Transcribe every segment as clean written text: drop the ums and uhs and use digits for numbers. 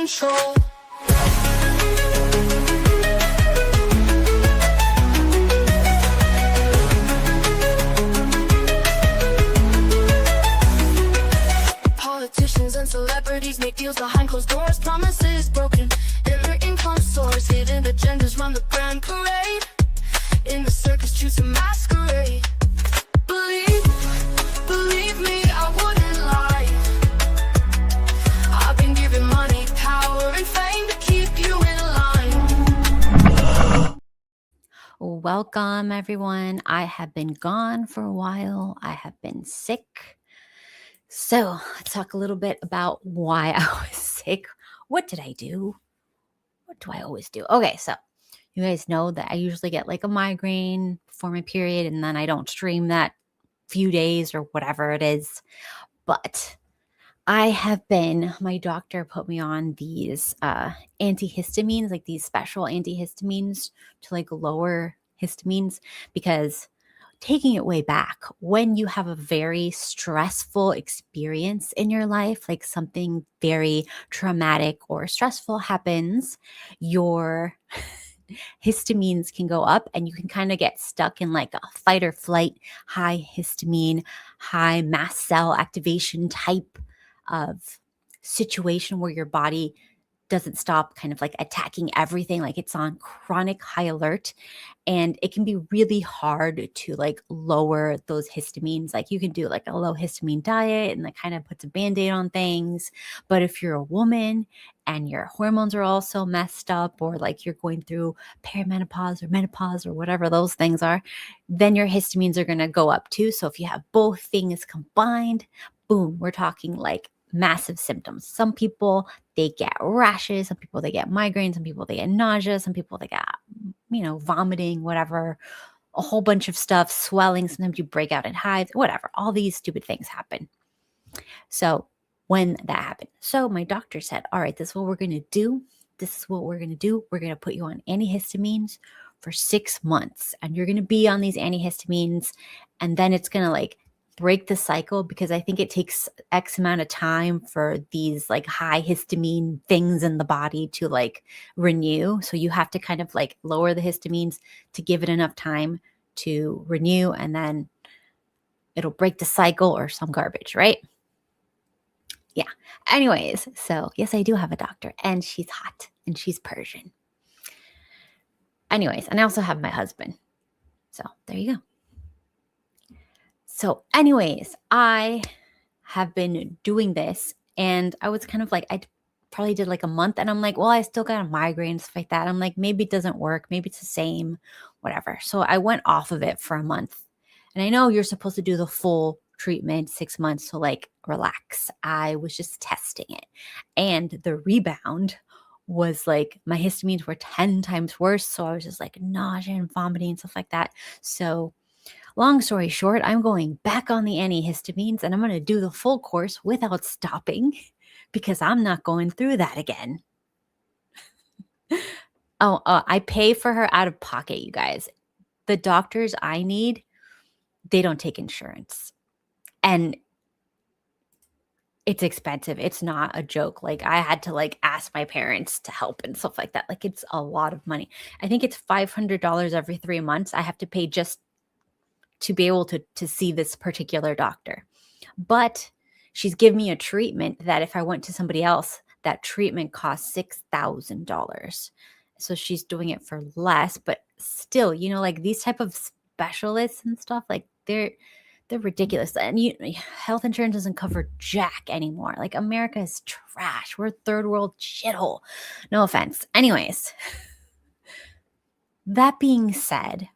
control. Politicians and celebrities make deals behind closed doors, promises broken, and their income soars. Hidden agendas run the grand parade. In the circus, choose a masquerade. Believe me, I wouldn't lie. I've been given money, power, and fame to keep you in line. Welcome, everyone. I have been gone for a while. I have been sick. So let's talk a little bit about why I was sick. What did I do? What do I always do? Okay, so you guys know that I usually get like a migraine before my period, and then I don't stream that few days or whatever it is. But my doctor put me on these antihistamines, like these special antihistamines to like lower histamines, because taking it way back, when you have a very stressful experience in your life, like something very traumatic or stressful happens, your histamines can go up and you can kind of get stuck in like a fight or flight, high histamine, high mast cell activation type of situation where your body doesn't stop kind of like attacking everything, like it's on chronic high alert. And it can be really hard to like lower those histamines. Like you can do like a low histamine diet and that kind of puts a band-aid on things. But if you're a woman and your hormones are also messed up, or like you're going through perimenopause or menopause or whatever those things are, then your histamines are going to go up too. So if you have both things combined, boom, we're talking like massive symptoms. Some people, they get rashes. Some people, they get migraines. Some people, they get nausea. Some people, they get, vomiting, whatever, a whole bunch of stuff, swelling. Sometimes you break out in hives, whatever. All these stupid things happen. So when that happened, so my doctor said, all right, this is what we're going to do. This is what we're going to do. We're going to put you on antihistamines for 6 months, and you're going to be on these antihistamines, and then it's going to like break the cycle, because I think it takes X amount of time for these like high histamine things in the body to like renew. So you have to kind of like lower the histamines to give it enough time to renew, and then it'll break the cycle or some garbage, right? Yeah. Anyways, so yes, I do have a doctor, and she's hot and she's Persian. Anyways, and I also have my husband. So there you go. So anyways, I have been doing this, and I was kind of like, I probably did like a month, and I'm like, well, I still got a migraine, stuff like that. I'm like, maybe it doesn't work. Maybe it's the same, whatever. So I went off of it for a month, and I know you're supposed to do the full treatment 6 months to like relax. I was just testing it, and the rebound was like my histamines were 10 times worse. So I was just like nausea and vomiting and stuff like that. So long story short, I'm going back on the antihistamines, and I'm going to do the full course without stopping, because I'm not going through that again. I pay for her out of pocket, you guys. The doctors I need, they don't take insurance. And it's expensive. It's not a joke. Like I had to like ask my parents to help and stuff like that. Like it's a lot of money. I think it's $500 every 3 months I have to pay just to be able to see this particular doctor. But she's given me a treatment that if I went to somebody else, that treatment costs $6,000. So she's doing it for less, but still, like these type of specialists and stuff, like they're ridiculous. And health insurance doesn't cover jack anymore. Like America is trash. We're a third world shithole. No offense. Anyways, that being said,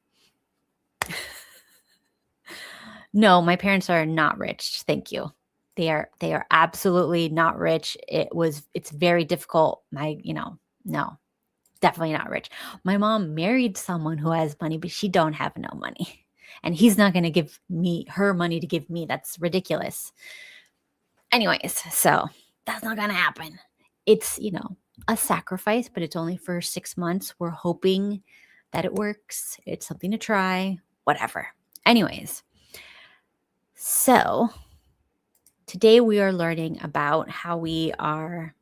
no, my parents are not rich. Thank you. They are absolutely not rich. It's very difficult. No, definitely not rich. My mom married someone who has money, but she don't have no money. And he's not going to give me her money to give me. That's ridiculous. Anyways, so that's not going to happen. It's, a sacrifice, but it's only for 6 months. We're hoping that it works. It's something to try, whatever. Anyways, so today we are learning about how we are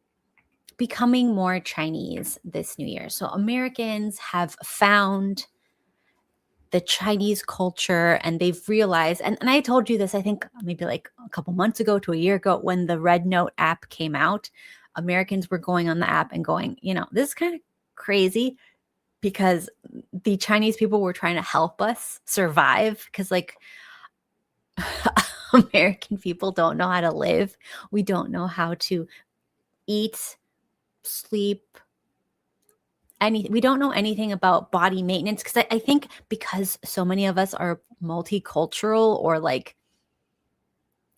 becoming more Chinese this new year. So Americans have found the Chinese culture and they've realized, and I told you this, I think maybe like a couple months ago to a year ago when the Red Note app came out, Americans were going on the app and going, this is kind of crazy because the Chinese people were trying to help us survive because like American people don't know how to live. We don't know how to eat, sleep, anything. We don't know anything about body maintenance because I think because so many of us are multicultural or like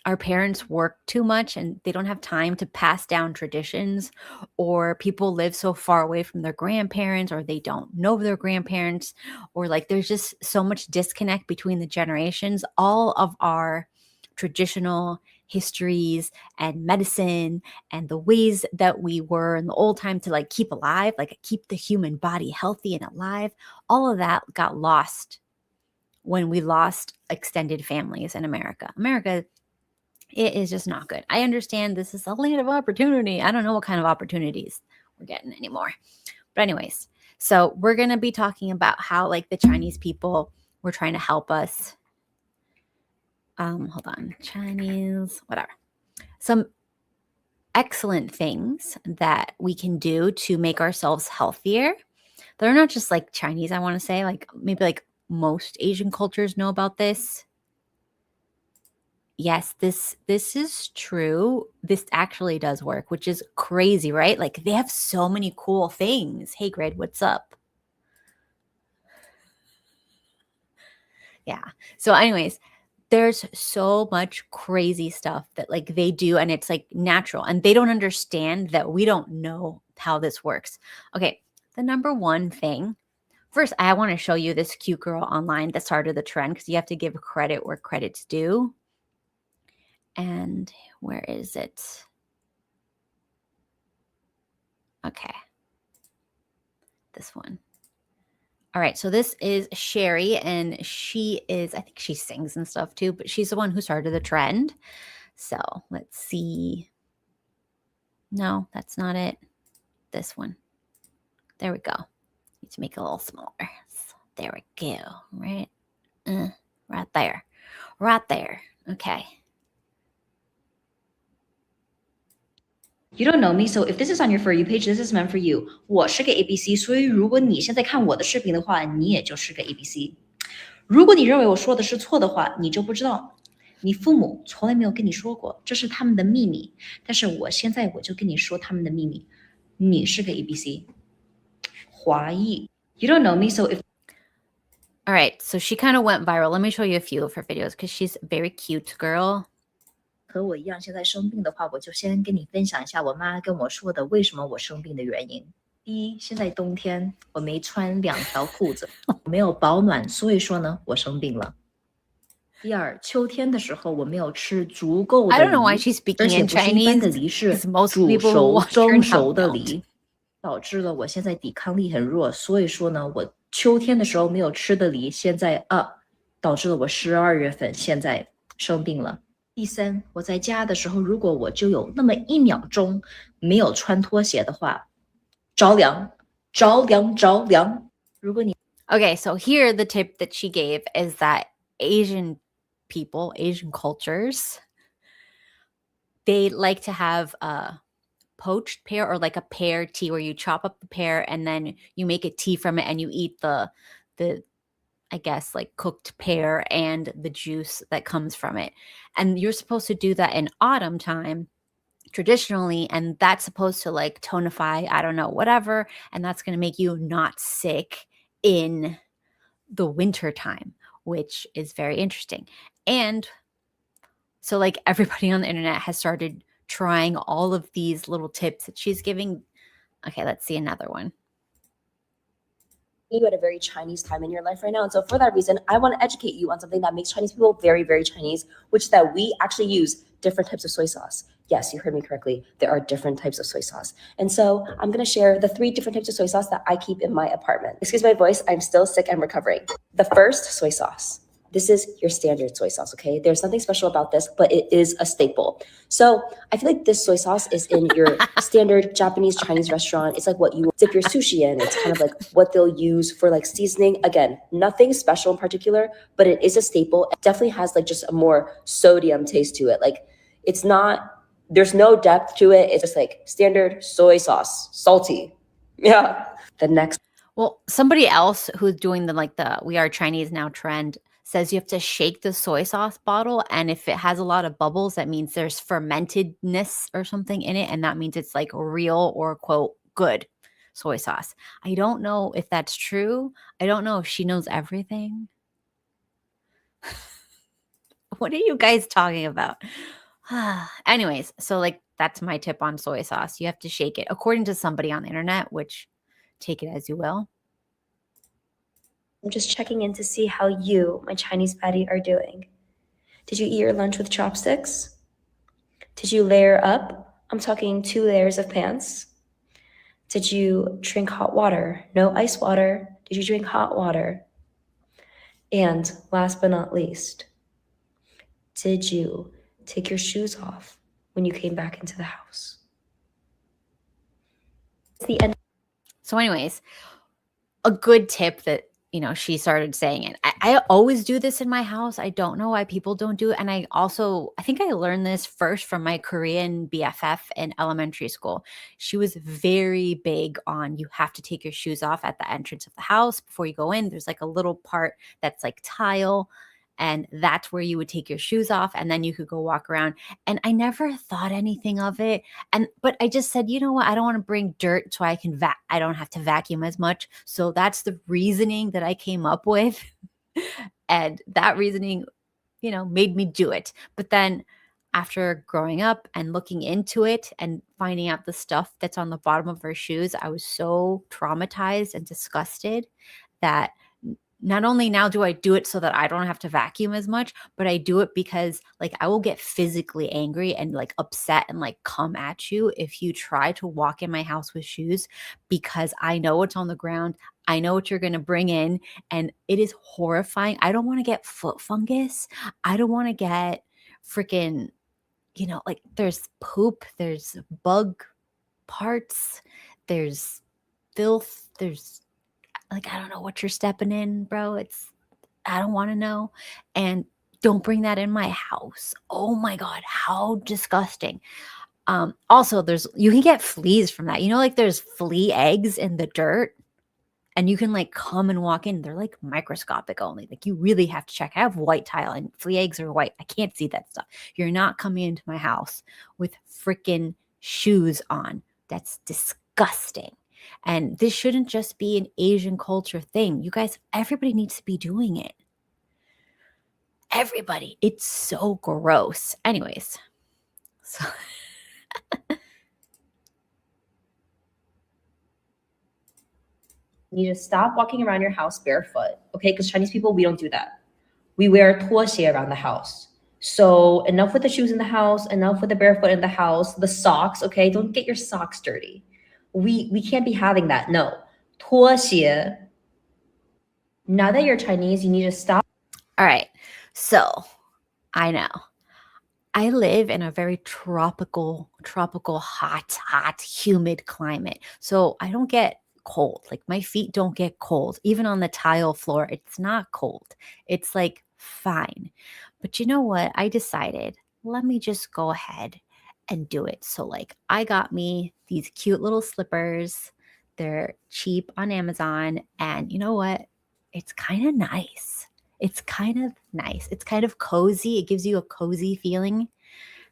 our parents work too much and they don't have time to pass down traditions, or people live so far away from their grandparents or they don't know their grandparents, or like there's just so much disconnect between the generations. All of our traditional histories and medicine and the ways that we were in the old time to like keep alive, like keep the human body healthy and alive, all of that got lost when we lost extended families in America. It is just not good. I understand this is a land of opportunity. I don't know what kind of opportunities we're getting anymore. But anyways, so we're going to be talking about how like the Chinese people were trying to help us. Hold on. Chinese, whatever. Some excellent things that we can do to make ourselves healthier. They're not just like Chinese, I want to say. Like maybe like most Asian cultures know about this. Yes, this is true. This actually does work, which is crazy, right? Like they have so many cool things. Hey, Grid, what's up? Yeah. So anyways, there's so much crazy stuff that like they do and it's like natural and they don't understand that we don't know how this works. Okay, the number one thing. First, I want to show you this cute girl online that started the trend because you have to give credit where credit's due. And where is it? Okay. This one. All right. So this is Sherry, and she is, I think she sings and stuff too, but she's the one who started the trend. So let's see. No, that's not it. This one. There we go. Need to make it a little smaller. So there we go. Right. Right there. Right there. Okay. You don't know me, so if this is on your For You page, this is meant for you. 我是个 ABC，所以如果你现在看我的视频的话，你也就是个 ABC。如果你认为我说的是错的话，你就不知道。你父母从来没有跟你说过，这是他们的秘密。但是我现在我就跟你说他们的秘密。你是个 ABC， 华裔。You don't know me, so if All right, so she kind of went viral. Let me show you a few of her videos because she's a very cute girl. 和我一样现在生病的话，我就先跟你分享一下我妈跟我说的为什么我生病的原因。第一，现在冬天我没穿2条裤子，我没有保暖，所以说呢我生病了。第二，秋天的时候我没有吃足够的 I don't know why 梨， she's 而 speaking 且 in 不是一般的 Chinese 梨，是 because most 煮 people who 熟 watch her 蒸 now 熟的 don't. 梨，导致了我现在抵抗力很弱，所以说呢，我秋天的时候没有吃的梨，现在导致了我12月份现在生病了。第三，我在家的时候，如果我就有那么1秒钟没有穿拖鞋的话，着凉，着凉，着凉。如果你 Okay, so here the tip that she gave is that Asian people, Asian cultures, they like to have a poached pear or like a pear tea where you chop up the pear and then you make a tea from it and you eat the I guess like cooked pear and the juice that comes from it. And you're supposed to do that in autumn time traditionally, and that's supposed to like tonify, I don't know, whatever, and that's going to make you not sick in the winter time, which is very interesting. And so like everybody on the internet has started trying all of these little tips that she's giving. Okay, let's see another one. You at a very Chinese time in your life right now. And so for that reason, I want to educate you on something that makes Chinese people very, very Chinese, which is that we actually use different types of soy sauce. Yes, you heard me correctly. There are different types of soy sauce. And so I'm going to share the 3 different types of soy sauce that I keep in my apartment. Excuse my voice. I'm still sick and recovering. The first soy sauce This is your standard soy sauce, okay? There's nothing special about this, but it is a staple. So I feel like this soy sauce is in your standard Japanese, Chinese restaurant. It's like what you dip your sushi in. It's kind of like what they'll use for like seasoning. Again, nothing special in particular, but it is a staple. It definitely has like just a more sodium taste to it. Like it's not, there's no depth to it. It's just like standard soy sauce, salty. Yeah. The next. Well, somebody else who's doing the We Are Chinese Now trend says you have to shake the soy sauce bottle, and if it has a lot of bubbles, that means there's fermentedness or something in it, and that means it's like real or quote good soy sauce. I don't know if that's true. I don't know if she knows everything. What are you guys talking about? Anyways, so like that's my tip on soy sauce. You have to shake it according to somebody on the internet, which take it as you will. I'm just checking in to see how you, my Chinese patty, are doing. Did you eat your lunch with chopsticks? Did you layer up? I'm talking 2 layers of pants. Did you drink hot water? No ice water. Did you drink hot water? And last but not least, did you take your shoes off when you came back into the house? It's the end. So anyways, a good tip that, she started saying it. I always do this in my house. I don't know why people don't do it. And I think I learned this first from my Korean BFF in elementary school. She was very big on you have to take your shoes off at the entrance of the house before you go in. There's like a little part that's like tile, and that's where you would take your shoes off, and then you could go walk around. And I never thought anything of it. But I just said, you know what? I don't want to bring dirt so I don't have to vacuum as much. So that's the reasoning that I came up with. And that reasoning, made me do it. But then after growing up and looking into it and finding out the stuff that's on the bottom of her shoes, I was so traumatized and disgusted that not only now do I do it so that I don't have to vacuum as much, but I do it because like I will get physically angry and like upset and like come at you if you try to walk in my house with shoes, because I know what's on the ground. I know what you're going to bring in, and it is horrifying. I don't want to get foot fungus. I don't want to get freaking, like there's poop, there's bug parts, there's filth, there's like, I don't know what you're stepping in, bro. I don't want to know. And don't bring that in my house. Oh my God, how disgusting. Also, you can get fleas from that. Like there's flea eggs in the dirt, and you can like come and walk in. They're like microscopic only. Like you really have to check. I have white tile and flea eggs are white. I can't see that stuff. You're not coming into my house with freaking shoes on. That's disgusting. And this shouldn't just be an Asian culture thing. You guys, everybody needs to be doing it. Everybody. It's so gross. Anyways. So you need to stop walking around your house barefoot, okay? Because Chinese people, we don't do that. We wear 拖鞋 around the house. So enough with the shoes in the house, enough with the barefoot in the house, the socks, okay? Don't get your socks dirty. We can't be having that. No. 拖鞋. Now that you're Chinese, you need to stop. All right. So I know I live in a very tropical, hot, humid climate. So I don't get cold. Like my feet don't get cold. Even on the tile floor, it's not cold. It's like fine. But you know what? I decided, let me just go ahead and do it. So like I got me these cute little slippers. They're cheap on Amazon. And you know what? It's kind of nice. It's kind of nice. It's kind of cozy. It gives you a cozy feeling.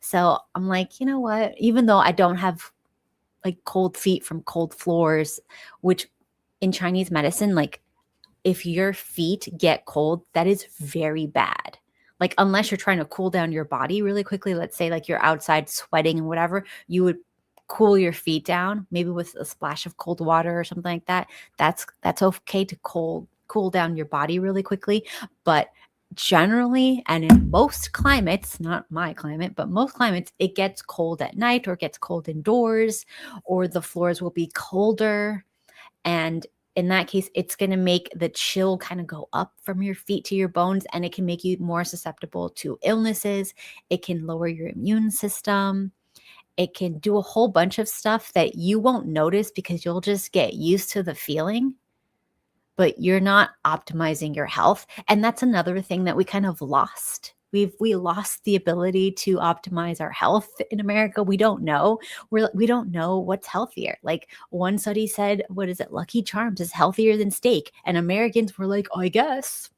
So I'm like, you know what? Even though I don't have like cold feet from cold floors, which in Chinese medicine, like if your feet get cold, that is very bad. Like unless you're trying to cool down your body really quickly, let's say like you're outside sweating and whatever, you would cool your feet down, maybe with a splash of cold water or something like that. That's okay to cool down your body really quickly. But generally, and in most climates, not my climate, but most climates, it gets cold at night or it gets cold indoors, or the floors will be colder. And in that case, it's going to make the chill kind of go up from your feet to your bones, and it can make you more susceptible to illnesses. It can lower your immune system. It can do a whole bunch of stuff that you won't notice because you'll just get used to the feeling, but you're not optimizing your health. And that's another thing that we kind of lost. We lost the ability to optimize our health in America. We don't know. We don't know what's healthier. Like one study said, what is it? Lucky Charms is healthier than steak. And Americans were like, I guess.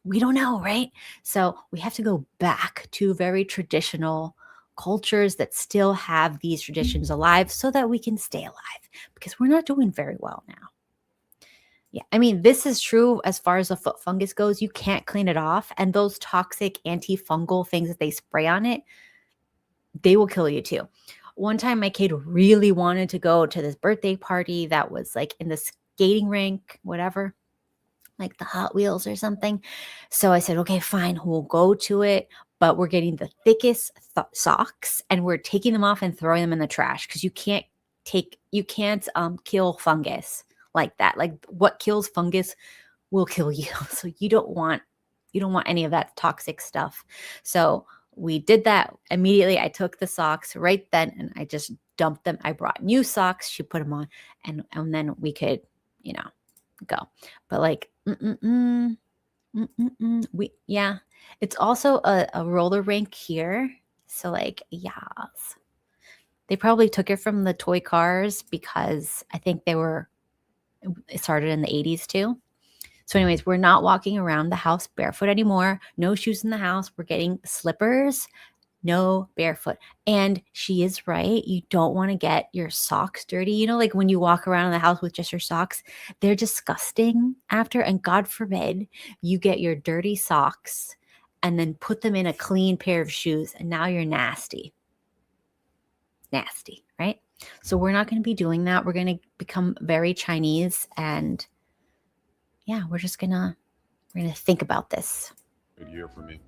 We don't know, right? So we have to go back to very traditional cultures that still have these traditions alive so that we can stay alive, because we're not doing very well now. Yeah, I mean, this is true as far as the foot fungus goes. You can't clean it off. And those toxic antifungal things that they spray on it, they will kill you too. One time my kid really wanted to go to this birthday party that was like in the skating rink, whatever, like the Hot Wheels or something. So I said, okay, fine, we'll go to it, but we're getting the thickest socks and we're taking them off and throwing them in the trash, because you can't kill fungus like that. Like what kills fungus will kill you. So you don't want any of that toxic stuff. So we did that immediately. I took the socks right then and I just dumped them. I brought new socks. She put them on and then we could, go. But like, it's also a roller rink here. So like, yes, they probably took it from the toy cars because I think it started in the 80s too. So anyways, we're not walking around the house barefoot anymore. No shoes in the house. We're getting slippers, no barefoot. And she is right. You don't want to get your socks dirty. Like when you walk around in the house with just your socks, they're disgusting after. And God forbid you get your dirty socks and then put them in a clean pair of shoes. And now you're nasty. Nasty, right? So we're not going to be doing that. We're going to become very Chinese, and yeah, we're going to think about this. Good year for me.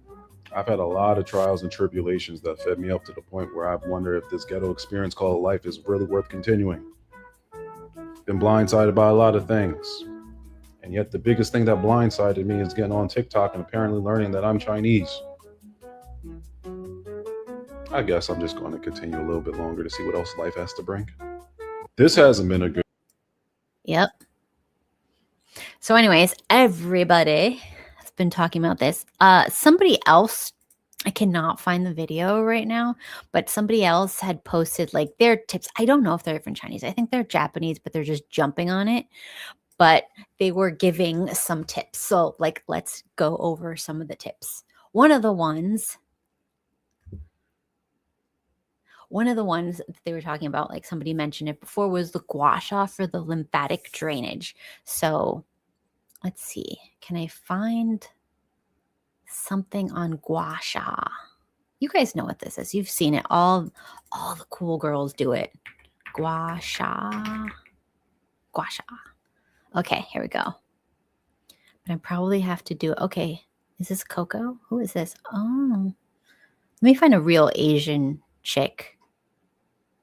I've had a lot of trials and tribulations that fed me up to the point where I've wondered if this ghetto experience called life is really worth continuing. Been blindsided by a lot of things. And yet the biggest thing that blindsided me is getting on TikTok and apparently learning that I'm Chinese. I guess I'm just going to continue a little bit longer to see what else life has to bring. This hasn't been a good... Yep. So anyways, everybody has been talking about this. Somebody else, I cannot find the video right now, but somebody else had posted like their tips. I don't know if they're from Chinese. I think they're Japanese, but they're just jumping on it. But they were giving some tips. So like, let's go over some of the tips. One of the ones that they were talking about, like somebody mentioned it before, was the gua sha for the lymphatic drainage. So let's see. Can I find something on gua sha? You guys know what this is. You've seen it. All the cool girls do it. Gua sha. Gua sha. Okay, here we go. But I probably have to do it. Okay. Is this Coco? Who is this? Oh. Let me find a real Asian chick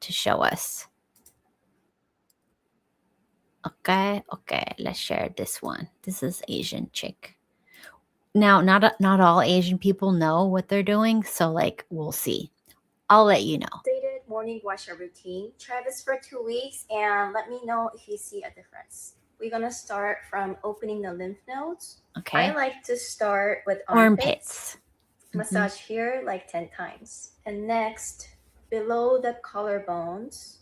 to show us. Okay, let's share this one. This is Asian chick. Now, not all Asian people know what they're doing, so like we'll see. I'll let you know. Updated morning gua sha routine. Try this for 2 weeks and let me know if you see a difference. We're gonna start from opening the lymph nodes. Okay. I like to start with Armpits. Massage here like 10 times. And next, below the collarbones.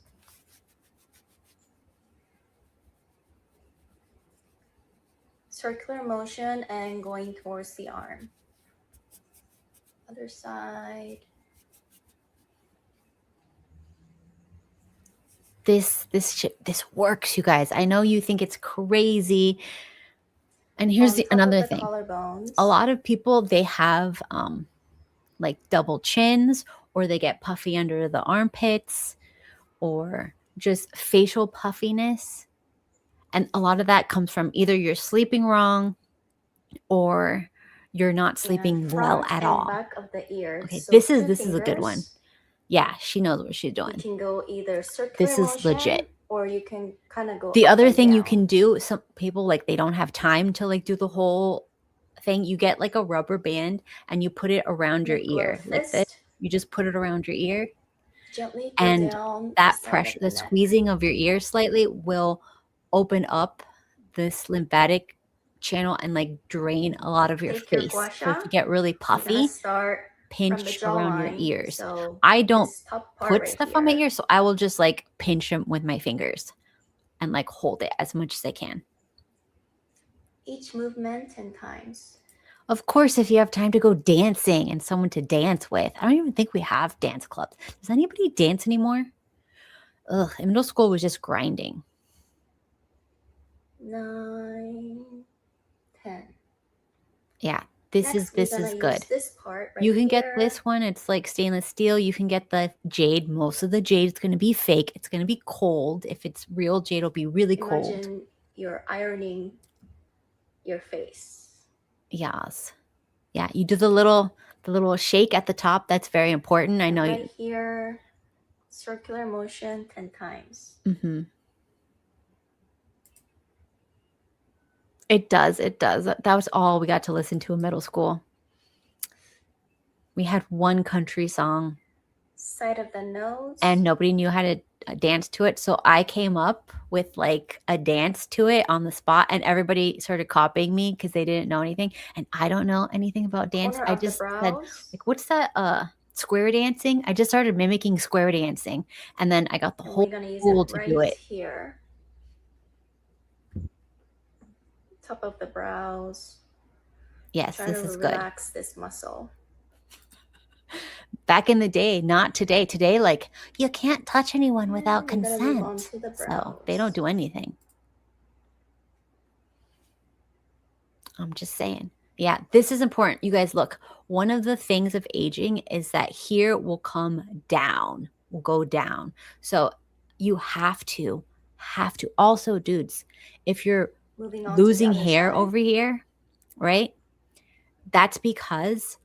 Circular motion and going towards the arm. Other side. This works, you guys. I know you think it's crazy. And here's another thing. A lot of people, they have like double chins, or they get puffy under the armpits, or just facial puffiness. And a lot of that comes from either you're sleeping wrong or you're not sleeping well at all. Back of the ear. Okay, So this is a good one. Yeah, she knows what she's doing. You can go either circular This is legit. or you can kind of go The up other and thing you down. can do, some people like they don't have time to like do the whole thing. You get like a rubber band and you put it around your Make a little ear like this. fist. You just put it around your ear, Gently go and down the that side pressure, of the the neck. squeezing of your ear slightly will open up this lymphatic channel and like drain a lot of your Take your face. gua So if sha. you get really We're gonna puffy, start from the pinch around your jawline. ears. So I don't this top part put right stuff on my here. ears, so I will just like pinch them with my fingers and like hold it as much as I can. Each movement 10 times. Of course, if you have time to go dancing and someone to dance with. I don't even think we have dance clubs. Does anybody dance anymore? Ugh, in middle school was just grinding. 9, 10. Yeah, this Next, is we're gonna good. use this part right You can here. get this one. It's like stainless steel. You can get the jade. Most of the jade is going to be fake. It's going to be cold. If it's real jade, it'll be really cold. Imagine you're ironing your face. Yes. Yeah, you do the little shake at the top. That's very important. I know right here, circular motion 10 times. Mm-hmm. It does. It does. That was all we got to listen to in middle school. We had one country song Side of the nose. and nobody knew how to dance to it. So I came up with like a dance to it on the spot, and everybody started copying me because they didn't know anything. And I don't know anything about dance. Corner I of the just said, brows. like, what's that? Square dancing. I just started mimicking square dancing, and then I got the And whole we're gonna use school it to right do it. here. Top of the brows. Yes, Try this to is good. relax this muscle. Back in the day, not today. Today, like, you can't touch anyone without And we're gonna move on consent. to the So they don't brows. do anything. I'm just saying. Yeah, this is important. You guys, look, one of the things of aging is that here will come down, will go down. So you have to. Also, dudes, if you're Moving on to the losing other hair side. over here, right? That's because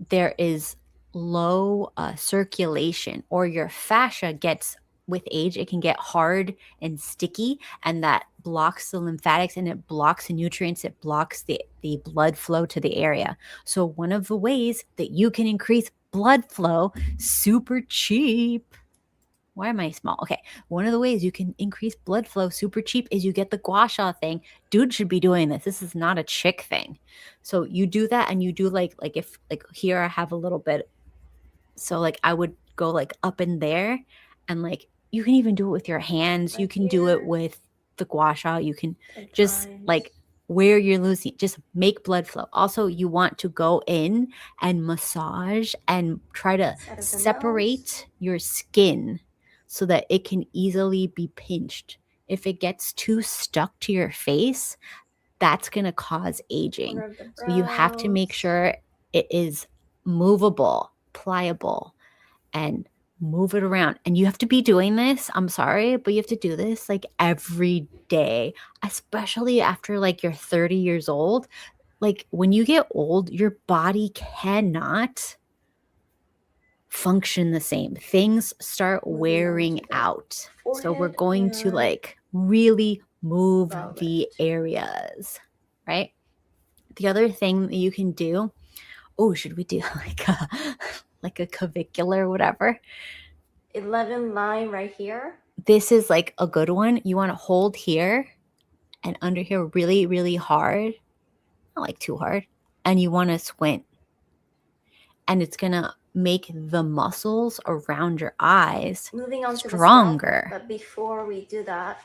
there is low circulation, or your fascia gets, with age, it can get hard and sticky, and that blocks the lymphatics, and it blocks the nutrients, it blocks the blood flow to the area. So one of the ways that you can increase blood flow super cheap. Why am I small? Okay. One of the ways you can increase blood flow super cheap is you get the gua sha thing. Dude should be doing this. This is not a chick thing. So you do that, and you do like if like here I have a little bit. So like I would go like up in there, and like you can even do it with your hands. You Right can do it here. with the gua sha. You can 10 just times. like where you're losing, just make blood flow. Also, you want to go in and massage and try to Side of the separate your skin so that it can easily be pinched. If it gets too stuck to your face, that's going to cause aging. Corner of the So you have to make brows. sure it is movable, pliable, and move it around. And you have to be doing this. I'm sorry, but you have to do this like every day, especially after like you're 30 years old. Like when you get old, your body cannot function the same. Things start Moving on wearing to the out. So we're forehead going to and like really move brow the lift. areas, right? The other thing that you can do, oh, should we do like a clavicular, whatever? 11 line right here. This is like a good one. You want to hold here and under here really, really hard, not like too hard, and you want to squint. And it's going to make the muscles around your eyes Moving on to the stronger. scalp, but before we do that,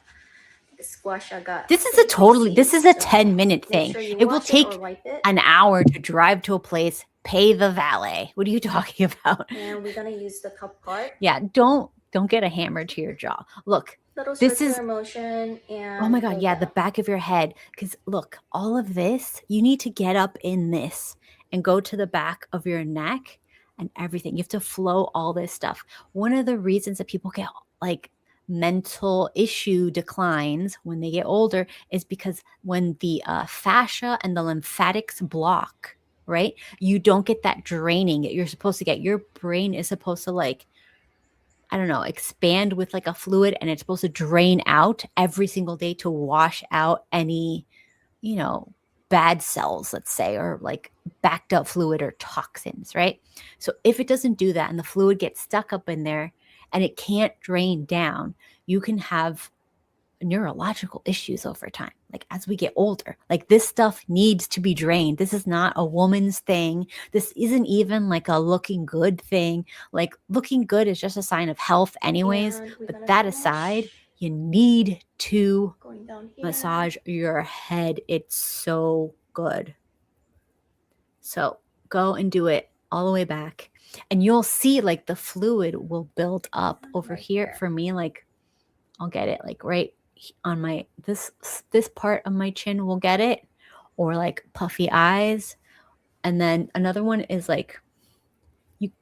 the squash I got. This is a 10-minute Make thing. sure you It will wash take or wipe it. an hour to drive to a place, pay the valet. What are you talking about? And we're gonna use the top part. Yeah, don't get a hammer to your jaw. Look, Little this circular is, motion and oh my God, go yeah, the down. back of your head. Because look, all of this, you need to get up in this and go to the back of your neck and everything. You have to flow all this stuff. One of the reasons that people get like mental issue declines when they get older is because when the fascia and the lymphatics block, right? You don't get that draining that you're supposed to get. Your brain is supposed to like I don't know, expand with like a fluid, and it's supposed to drain out every single day to wash out any, you know, bad cells, let's say, or like backed up fluid or toxins, right? So if it doesn't do that and the fluid gets stuck up in there and it can't drain down, you can have neurological issues over time. Like as we get older, like this stuff needs to be drained. This is not a woman's thing. This isn't even like a looking good thing. Like looking good is just a sign of health anyways. And we're But gonna that finish aside, you need to going down here. massage your head. It's so good. So go and do it all the way back. And you'll see like the fluid will build up over Right here. there. For me, like I'll get it like right on my this part of my chin will get it, or like puffy eyes. And then another one is like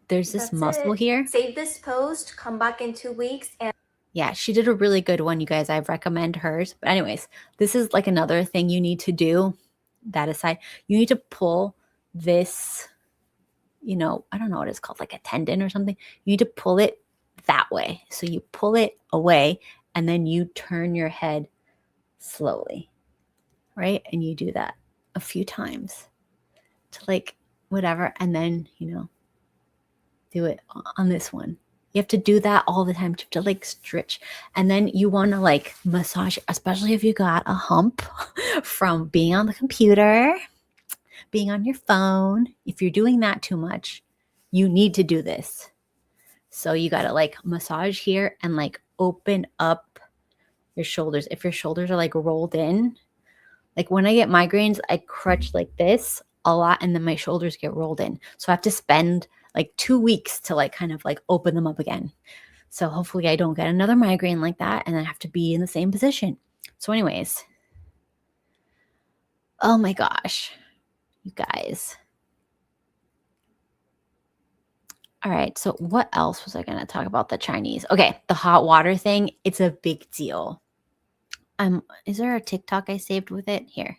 there's this That's muscle it. here. Save this post, come back in 2 weeks, and Yeah, she did a really good one, you guys. I recommend hers. But anyways, this is like another thing you need to do. That aside, you need to pull this, you know, I don't know what it's called, like a tendon or something. You need to pull it that way. So you pull it away and then you turn your head slowly, right? And you do that a few times to like whatever. And then, you know, do it on this one. You have to do that all the time. You have to like stretch. And then you want to like massage, especially if you got a hump from being on the computer, being on your phone. If you're doing that too much, you need to do this. So you got to like massage here and like open up your shoulders. If your shoulders are like rolled in, like when I get migraines, I crutch like this a lot and then my shoulders get rolled in. So I have to spend like 2 weeks to like kind of like open them up again. So hopefully I don't get another migraine like that and I have to be in the same position. So anyways, oh my gosh, you guys. All right, so what else was I going to talk about the Chinese? Okay, the hot water thing, it's a big deal. Is there a TikTok I saved with it? Here.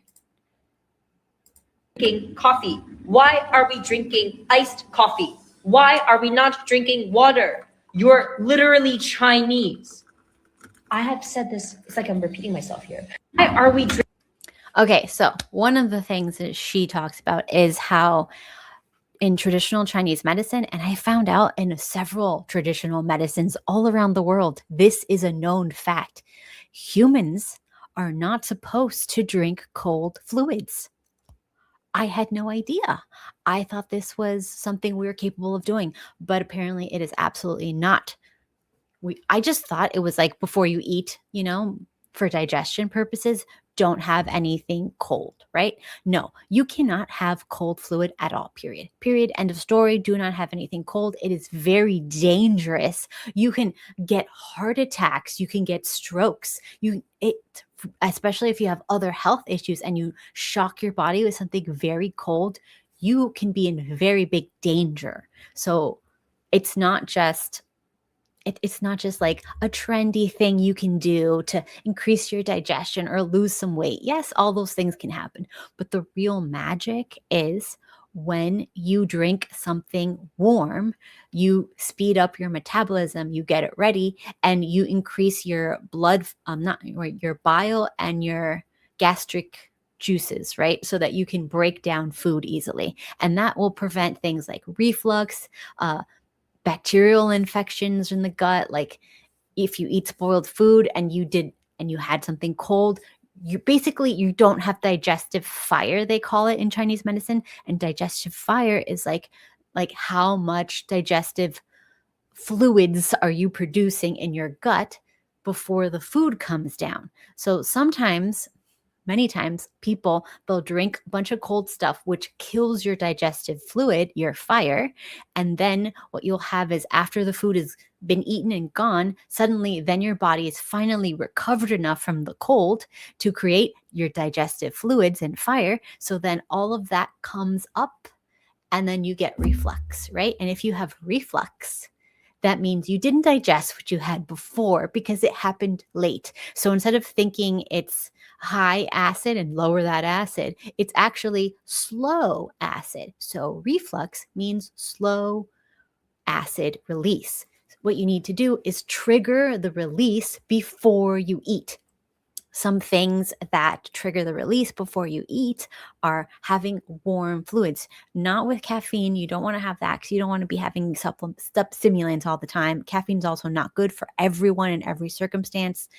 Drinking coffee. Why are we drinking iced coffee? Why are we not drinking water? You're literally Chinese. I have said this, it's like I'm repeating myself here. Why are we drinking? Okay, so one of the things that she talks about is how in traditional Chinese medicine, and I found out in several traditional medicines all around the world, this is a known fact. Humans are not supposed to drink cold fluids. I had no idea. I thought this was something we were capable of doing, but apparently it is absolutely not. I just thought it was like before you eat, you know, for digestion purposes, don't have anything cold, right? No, you cannot have cold fluid at all, period. Period. End of story. Do not have anything cold. It is very dangerous. You can get heart attacks. You can get strokes. Especially if you have other health issues and you shock your body with something very cold, you can be in very big danger. So it's not just like a trendy thing you can do to increase your digestion or lose some weight. Yes, all those things can happen. But the real magic is when you drink something warm, you speed up your metabolism, you get it ready, and you increase your your bile and your gastric juices, right? So that you can break down food easily. And that will prevent things like reflux, bacterial infections in the gut. Like if you eat spoiled food and you had something cold, you don't have digestive fire, they call it in Chinese medicine. And digestive fire is like how much digestive fluids are you producing in your gut before the food comes down. So many times they'll drink a bunch of cold stuff, which kills your digestive fluid, your fire. And then what you'll have is after the food has been eaten and gone, suddenly then your body is finally recovered enough from the cold to create your digestive fluids and fire. So then all of that comes up and then you get reflux, right? And if you have reflux, that means you didn't digest what you had before because it happened late. So instead of thinking it's high acid and lower that acid, it's actually slow acid. So reflux means slow acid release. what you need to do is trigger the release before you eat. Some things that trigger the release before you eat are having warm fluids. Not with caffeine. You don't want to have that because you don't want to be having stimulants all the time. Caffeine is also not good for everyone in every circumstance.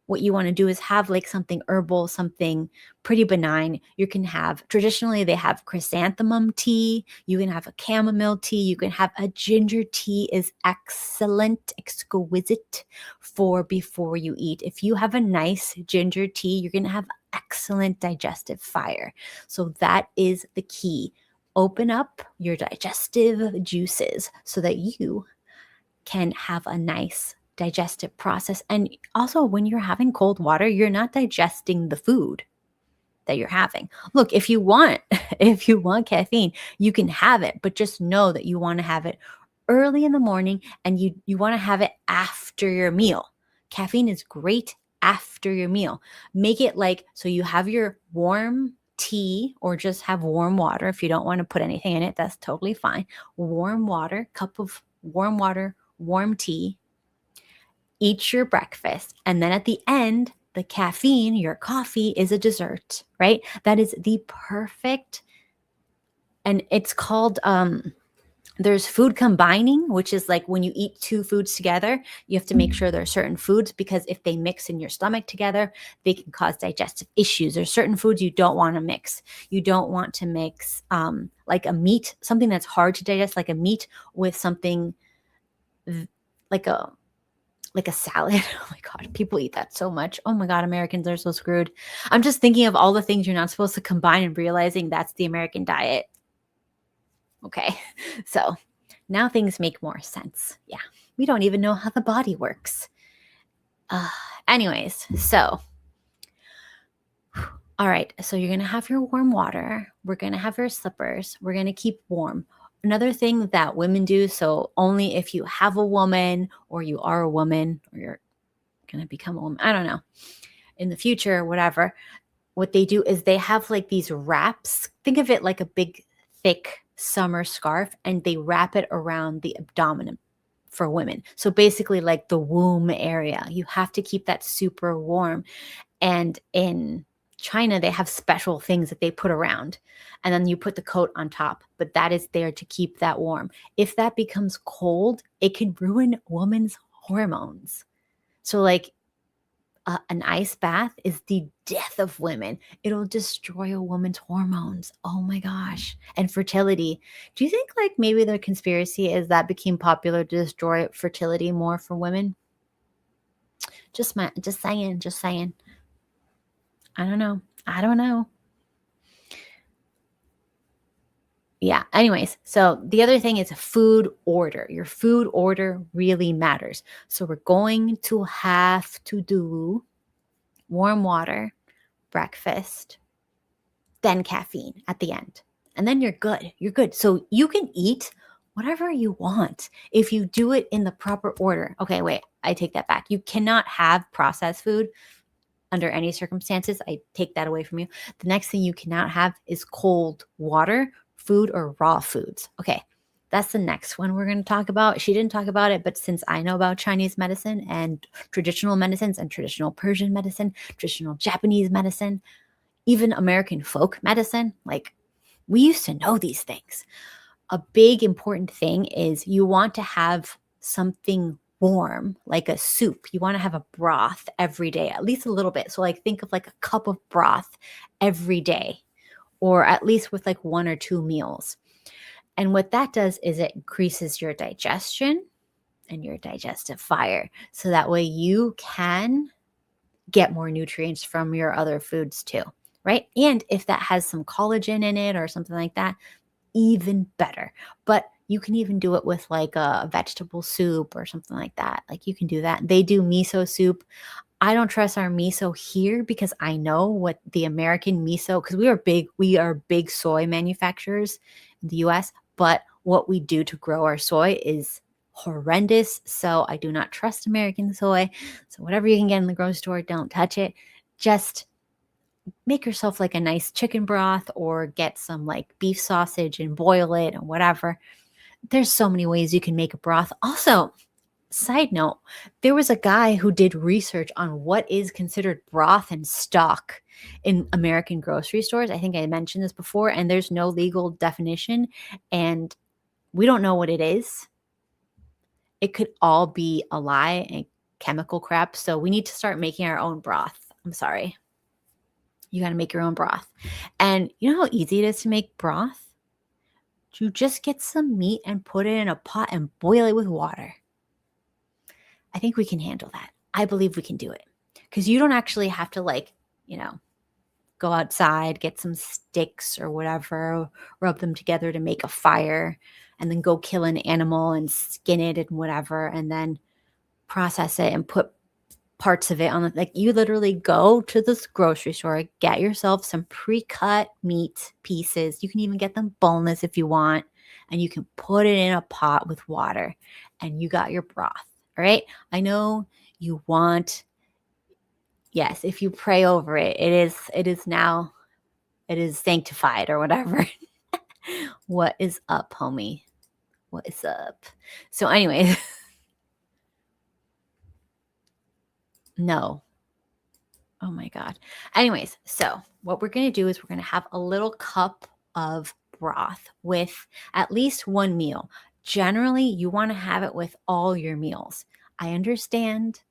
What you want to do is have like something herbal, something pretty benign. You can have, traditionally they have chrysanthemum tea. You can have a chamomile tea. You can have a ginger tea is excellent, exquisite for before you eat. If you have a nice ginger tea, you're going to have excellent digestive fire. So that is the key. Open up your digestive juices so that you can have a nice digestive process. And also, when you're having cold water, you're not digesting the food that you're having. Look, if you want caffeine, you can have it, but just know that you want to have it early in the morning and you want to have it after your meal. Caffeine is great after your meal. Make it like, so you have your warm tea or just have warm water. If you don't want to put anything in it, that's totally fine. Warm water, cup of warm water, warm tea, eat your breakfast, and then at the end, the caffeine, your coffee, is a dessert, right? That is the perfect, and it's called, there's food combining, which is like when you eat two foods together, you have to make sure there are certain foods because if they mix in your stomach together, they can cause digestive issues. There's certain foods you don't want to mix. You don't want to mix like a meat, something that's hard to digest, like a meat with something like a salad. Oh my God, people eat that so much. Oh my God, Americans are so screwed. I'm just thinking of all the things you're not supposed to combine and realizing that's the American diet. Okay, so now things make more sense. Yeah, we don't even know how the body works. Anyways, so, all right, so you're going to have your warm water. We're going to have your slippers. We're going to keep warm. Another thing that women do, so only if you have a woman or you are a woman or you're going to become a woman, I don't know, in the future, whatever, what they do is they have like these wraps. Think of it like a big, thick summer scarf, and they wrap it around the abdomen for women. So basically like the womb area. You have to keep that super warm. And in China, they have special things that they put around, and then you put the coat on top, but that is there to keep that warm. If that becomes cold, it can ruin a woman's hormones. So like an ice bath is the death of women. It'll destroy a woman's hormones. Oh my gosh. And fertility. Do you think like maybe the conspiracy is that became popular to destroy fertility more for women? Just saying. I don't know. Yeah. Anyways, so the other thing is a food order. Your food order really matters. So we're going to have to do warm water, breakfast, then caffeine at the end. And then you're good. You're good. So you can eat whatever you want if you do it in the proper order. Okay, wait, I take that back. You cannot have processed food under any circumstances. I take that away from you. The next thing you cannot have is cold water, food, or raw foods. Okay, that's the next one we're going to talk about. She didn't talk about it, but since I know about Chinese medicine and traditional medicines and traditional Persian medicine, traditional Japanese medicine, even American folk medicine, like we used to know these things. A big important thing is you want to have something warm, like a soup. You want to have a broth every day, at least a little bit. So like think of like a cup of broth every day, or at least with like 1 or 2 meals. And what that does is it increases your digestion and your digestive fire. So that way you can get more nutrients from your other foods too, right? And if that has some collagen in it or something like that, even better. But you can even do it with like a vegetable soup or something like that. Like you can do that. They do miso soup. I don't trust our miso here because I know what the American miso, because we are big soy manufacturers in the US, but what we do to grow our soy is horrendous. So I do not trust American soy. So whatever you can get in the grocery store, don't touch it. Just make yourself like a nice chicken broth or get some like beef sausage and boil it and whatever. There's so many ways you can make a broth. Also, side note, there was a guy who did research on what is considered broth and stock in American grocery stores. I think I mentioned this before, and there's no legal definition, and we don't know what it is. It could all be a lie and chemical crap. So we need to start making our own broth. I'm sorry. You got to make your own broth. And you know how easy it is to make broth? You just get some meat and put it in a pot and boil it with water. I think we can handle that. I believe we can do it. Because you don't actually have to, like, you know, go outside, get some sticks or whatever, rub them together to make a fire, and then go kill an animal and skin it and whatever, and then process it and put parts of it on the, like, you literally go to this grocery store, get yourself some pre-cut meat pieces. You can even get them boneless if you want, and you can put it in a pot with water, and you got your broth. All right. I know you want, yes, if you pray over it, it is now, it is sanctified or whatever. What is up, homie? What is up? So anyway, no. Oh my God. Anyways, so what we're going to do is we're going to have a little cup of broth with at least one meal. Generally, you want to have it with all your meals. I understand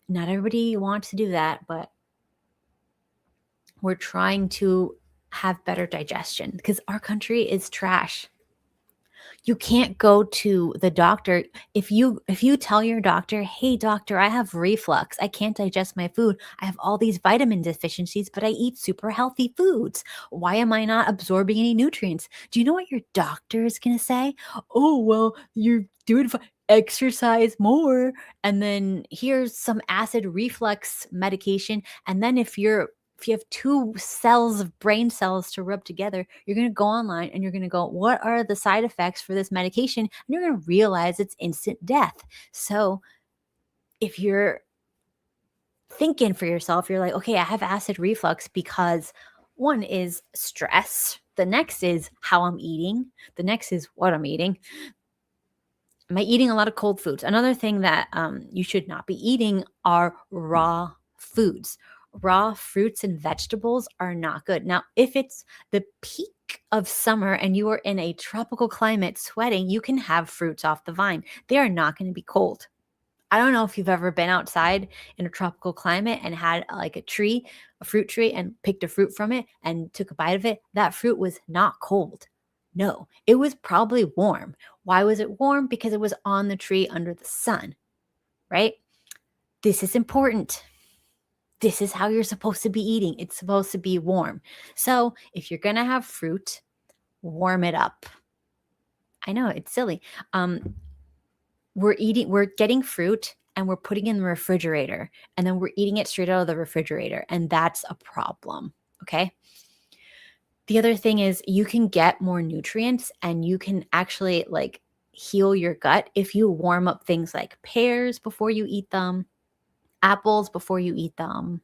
not everybody wants to do that, but we're trying to have better digestion because our country is trash. You can't go to the doctor if you tell your doctor, "Hey doctor, I have reflux. I can't digest my food. I have all these vitamin deficiencies, but I eat super healthy foods. Why am I not absorbing any nutrients?" Do you know what your doctor is going to say? "Oh, well, you're doing exercise more, and then here's some acid reflux medication, and then if you have 2 cells of brain cells to rub together, you're going to go online and you're going to go, what are the side effects for this medication?" And you're going to realize it's instant death. So if you're thinking for yourself, you're like, okay, I have acid reflux because one is stress. The next is how I'm eating. The next is what I'm eating. Am I eating a lot of cold foods? Another thing that you should not be eating are raw foods. Raw fruits and vegetables are not good. Now, if it's the peak of summer and you are in a tropical climate sweating, you can have fruits off the vine. They are not going to be cold. I don't know if you've ever been outside in a tropical climate and had like a fruit tree, and picked a fruit from it and took a bite of it. That fruit was not cold. No, it was probably warm. Why was it warm? Because it was on the tree under the sun, right? This is important. This is how you're supposed to be eating. It's supposed to be warm. So if you're going to have fruit, warm it up. I know it's silly. We're getting fruit and we're putting it in the refrigerator, and then we're eating it straight out of the refrigerator. And that's a problem. Okay. The other thing is you can get more nutrients and you can actually like heal your gut if you warm up things like pears before you eat them, apples before you eat them,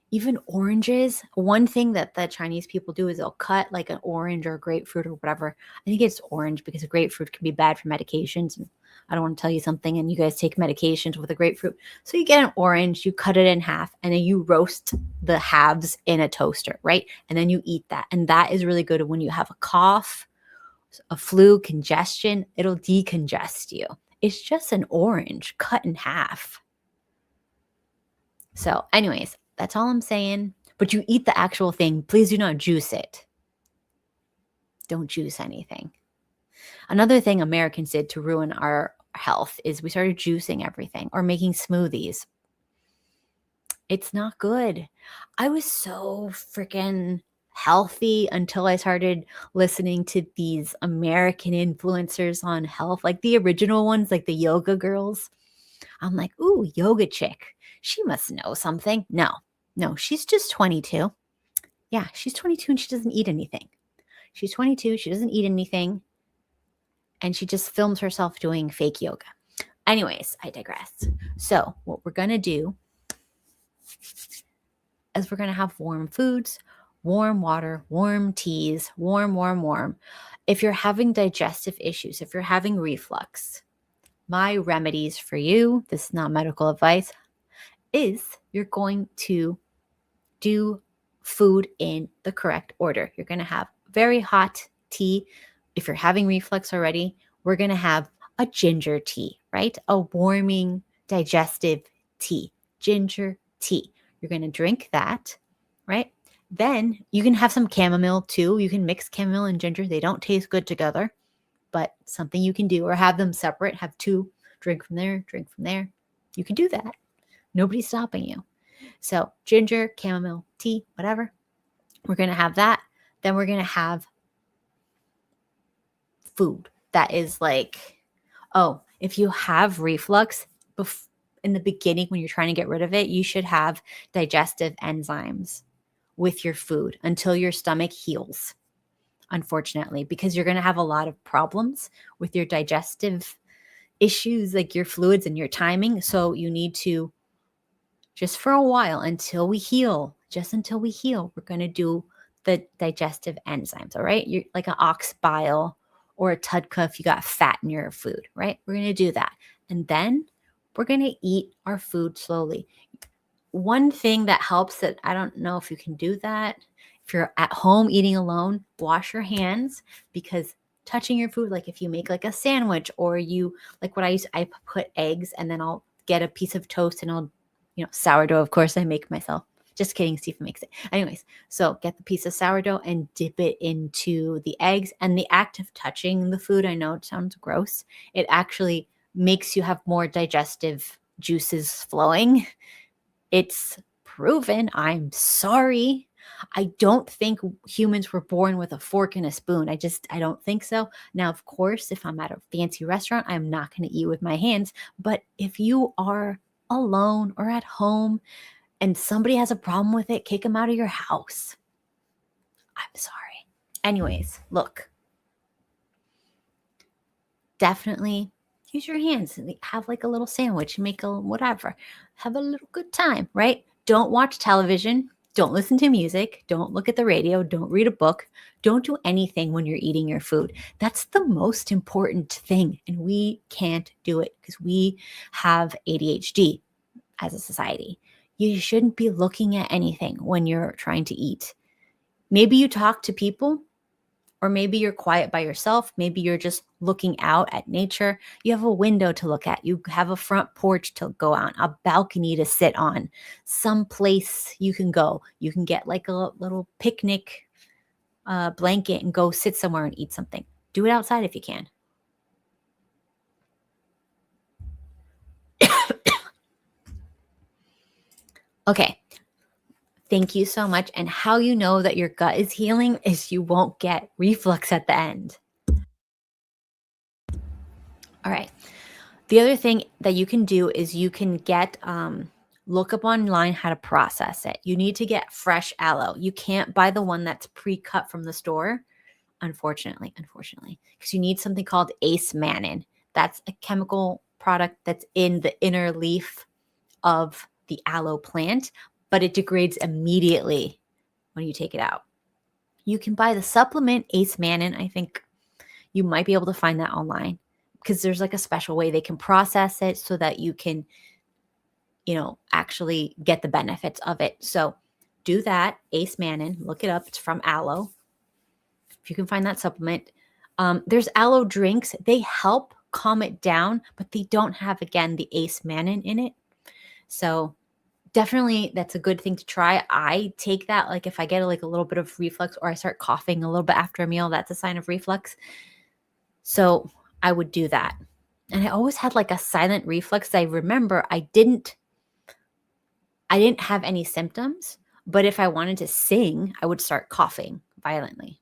even oranges. One thing that the Chinese people do is they'll cut like an orange or a grapefruit or whatever. I think it's orange because a grapefruit can be bad for medications. And I don't want to tell you something and you guys take medications with a grapefruit. So you get an orange, you cut it in half, and then you roast the halves in a toaster, right? And then you eat that. And that is really good when you have a cough, a flu, congestion. It'll decongest you. It's just an orange cut in half. So anyways, that's all I'm saying. But you eat the actual thing. Please do not juice it. Don't juice anything. Another thing Americans did to ruin our health is we started juicing everything or making smoothies. It's not good. I was so freaking healthy until I started listening to these American influencers on health, like the original ones, like the yoga girls. I'm like, ooh, yoga chick. She must know something. No, she's just 22. Yeah, she's 22 and she doesn't eat anything. She's 22. She doesn't eat anything. And she just films herself doing fake yoga. Anyways, I digress. So what we're going to do is we're going to have warm foods. warm water, warm teas, warm, warm, warm. If you're having digestive issues, if you're having reflux, my remedies for you, this is not medical advice, is you're going to do food in the correct order. You're going to have very hot tea. If you're having reflux already, we're going to have a ginger tea, right? A warming digestive tea, ginger tea. You're going to drink that, right? Then you can have some chamomile too. You can mix chamomile and ginger. They don't taste good together, but something you can do, or have them separate, have two, drink from there, drink from there. You can do that. Nobody's stopping you. So ginger, chamomile, tea, whatever. We're going to have that. Then we're going to have food that is like, oh, if you have reflux in the beginning when you're trying to get rid of it, you should have digestive enzymes with your food until your stomach heals, unfortunately, because you're going to have a lot of problems with your digestive issues, like your fluids and your timing. So you need to, just for a while, until we heal, we're going to do the digestive enzymes. All right. You're like an ox bile or a TUDCA if you got fat in your food, right? We're going to do that. And then we're going to eat our food slowly. One thing that helps, that I don't know if you can do that, if you're at home eating alone, wash your hands, because touching your food, like if you make like a sandwich, or you, like what I put eggs and then I'll get a piece of toast and I'll, sourdough, of course, I make myself. Just kidding, Stephen makes it. Anyways, so get the piece of sourdough and dip it into the eggs. And the act of touching the food, I know it sounds gross, it actually makes you have more digestive juices flowing. It's proven. I'm sorry. I don't think humans were born with a fork and a spoon. I don't think so. Now, of course, if I'm at a fancy restaurant, I'm not going to eat with my hands. But if you are alone or at home and somebody has a problem with it, kick them out of your house. I'm sorry. Anyways, look. Definitely use your hands and have like a little sandwich, make a whatever. Have a little good time, right? Don't watch television. Don't listen to music. Don't look at the radio. Don't read a book. Don't do anything when you're eating your food. That's the most important thing. And we can't do it because we have ADHD as a society. You shouldn't be looking at anything when you're trying to eat. Maybe you talk to people, or maybe you're quiet by yourself. Maybe you're just looking out at nature. You have a window to look at. You have a front porch to go on, a balcony to sit on, some place you can go. You can get like a little picnic blanket and go sit somewhere and eat something. Do it outside if you can. Okay. Thank you so much. And how you know that your gut is healing is you won't get reflux at the end. All right. The other thing that you can do is you can get, look up online how to process it. You need to get fresh aloe. You can't buy the one that's pre-cut from the store, unfortunately, because you need something called ace mannan. That's a chemical product that's in the inner leaf of the aloe plant, but it degrades immediately when you take it out. You can buy the supplement ace mannan. I think you might be able to find that online, because there's like a special way they can process it so that you can, actually get the benefits of it. So do that. Ace mannan, look it up. It's from aloe. If you can find that supplement. There's aloe drinks. They help calm it down, but they don't have, again, the ace mannan in it. So definitely that's a good thing to try. I take that, like if I get like a little bit of reflux or I start coughing a little bit after a meal, that's a sign of reflux. So I would do that. And I always had like a silent reflux. I remember I didn't have any symptoms, but if I wanted to sing, I would start coughing violently.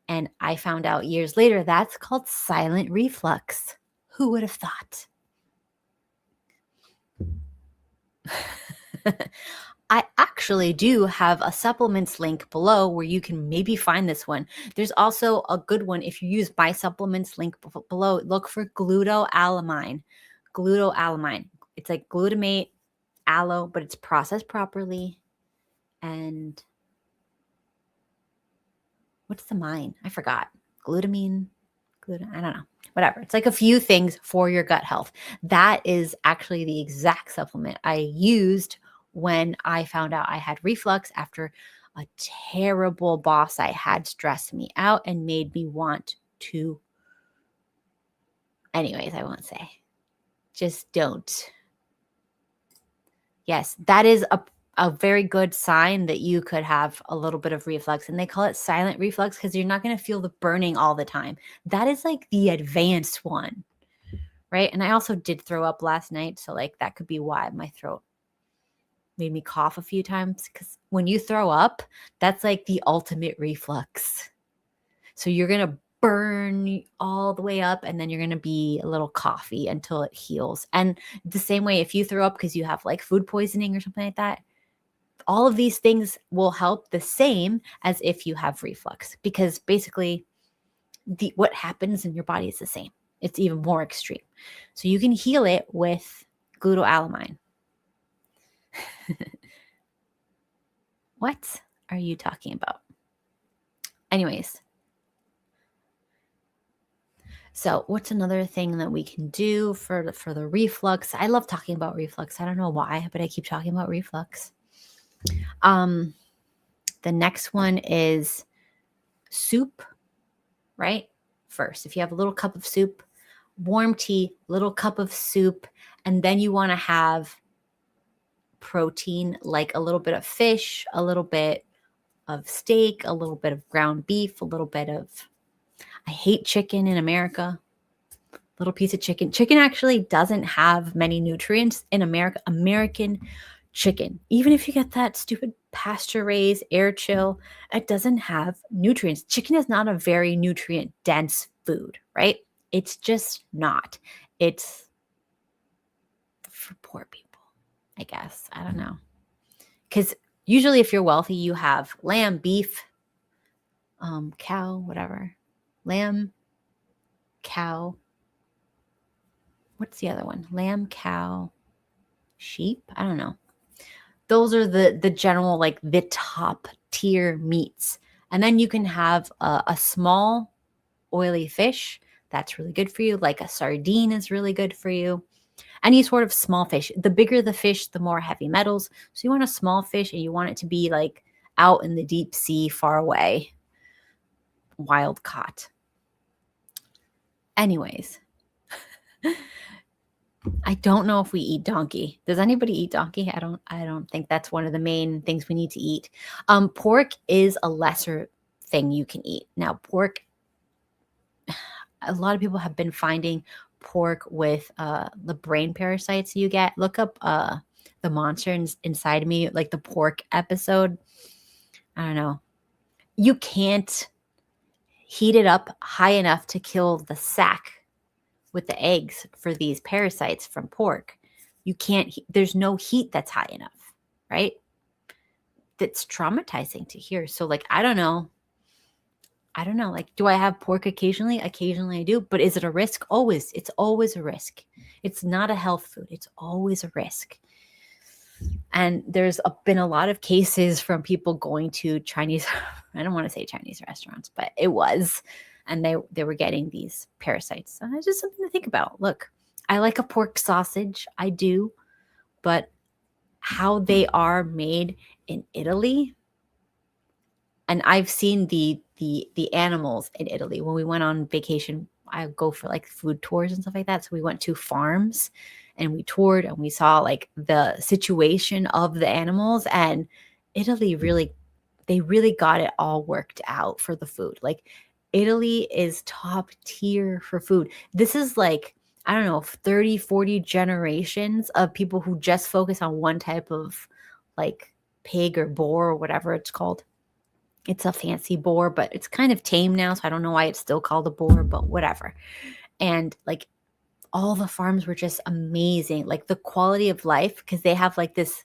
And I found out years later that's called silent reflux. Who would have thought? I actually do have a supplements link below where you can maybe find this one. There's also a good one if you use my supplements link below. Look for glutoalamine. Glutoalamine. It's like glutamate, aloe, but it's processed properly. And what's the mine? I forgot. Glutamine, I don't know. Whatever. It's like a few things for your gut health. That is actually the exact supplement I used when I found out I had reflux after a terrible boss I had stressed me out and made me want to. Anyways, I won't say. Just don't. Yes, that is a very good sign that you could have a little bit of reflux. And they call it silent reflux because you're not going to feel the burning all the time. That is like the advanced one, right? And I also did throw up last night. So like that could be why my throat made me cough a few times. Because when you throw up, that's like the ultimate reflux. So you're going to burn all the way up and then you're going to be a little coughy until it heals. And the same way, if you throw up because you have like food poisoning or something like that, all of these things will help the same as if you have reflux, because basically what happens in your body is the same. It's even more extreme. So you can heal it with glutoalamine. What are you talking about? Anyways. So what's another thing that we can do for the reflux? I love talking about reflux. I don't know why, but I keep talking about reflux. The next one is soup, right? First, if you have a little cup of soup, warm tea, little cup of soup, and then you want to have protein, like a little bit of fish, a little bit of steak, a little bit of ground beef, a little bit of, I hate chicken in America. Little piece of chicken. Chicken actually doesn't have many nutrients in America. American chicken, even if you get that stupid pasture raised, air chill, it doesn't have nutrients. Chicken is not a very nutrient dense food, right? It's just not. It's for poor people, I guess. I don't know. Because usually if you're wealthy, you have lamb, beef, cow, whatever. Lamb, cow. What's the other one? Lamb, cow, sheep? I don't know. Those are the general, like the top tier meats. And then you can have a small oily fish. That's really good for you. Like a sardine is really good for you. Any sort of small fish. The bigger the fish, the more heavy metals. So you want a small fish and you want it to be like out in the deep sea, far away, wild caught. Anyways. I don't know if we eat donkey. Does anybody eat donkey? I don't think that's one of the main things we need to eat. Pork is a lesser thing you can eat. Now, pork, a lot of people have been finding pork with the brain parasites you get. Look up the monster inside me, like the pork episode. I don't know. You can't heat it up high enough to kill the sac with the eggs for these parasites from pork. You can't, there's no heat that's high enough, right? That's traumatizing to hear. So like, I don't know. Like, do I have pork occasionally? Occasionally I do, but is it a risk? Always. It's always a risk. It's not a health food. It's always a risk. And there's been a lot of cases from people going to Chinese, I don't want to say Chinese restaurants, but it was, and they were getting these parasites. So it's just something to think about. Look, I like a pork sausage. I do. But how they are made in Italy, and I've seen the animals in Italy. When we went on vacation, I go for like food tours and stuff like that. So we went to farms and we toured and we saw like the situation of the animals, and Italy they really got it all worked out for the food. Like Italy is top tier for food. This is like, I don't know, 30, 40 generations of people who just focus on one type of like pig or boar or whatever it's called. It's a fancy boar, but it's kind of tame now. So I don't know why it's still called a boar, but whatever. And like all the farms were just amazing. Like the quality of life, because they have like this,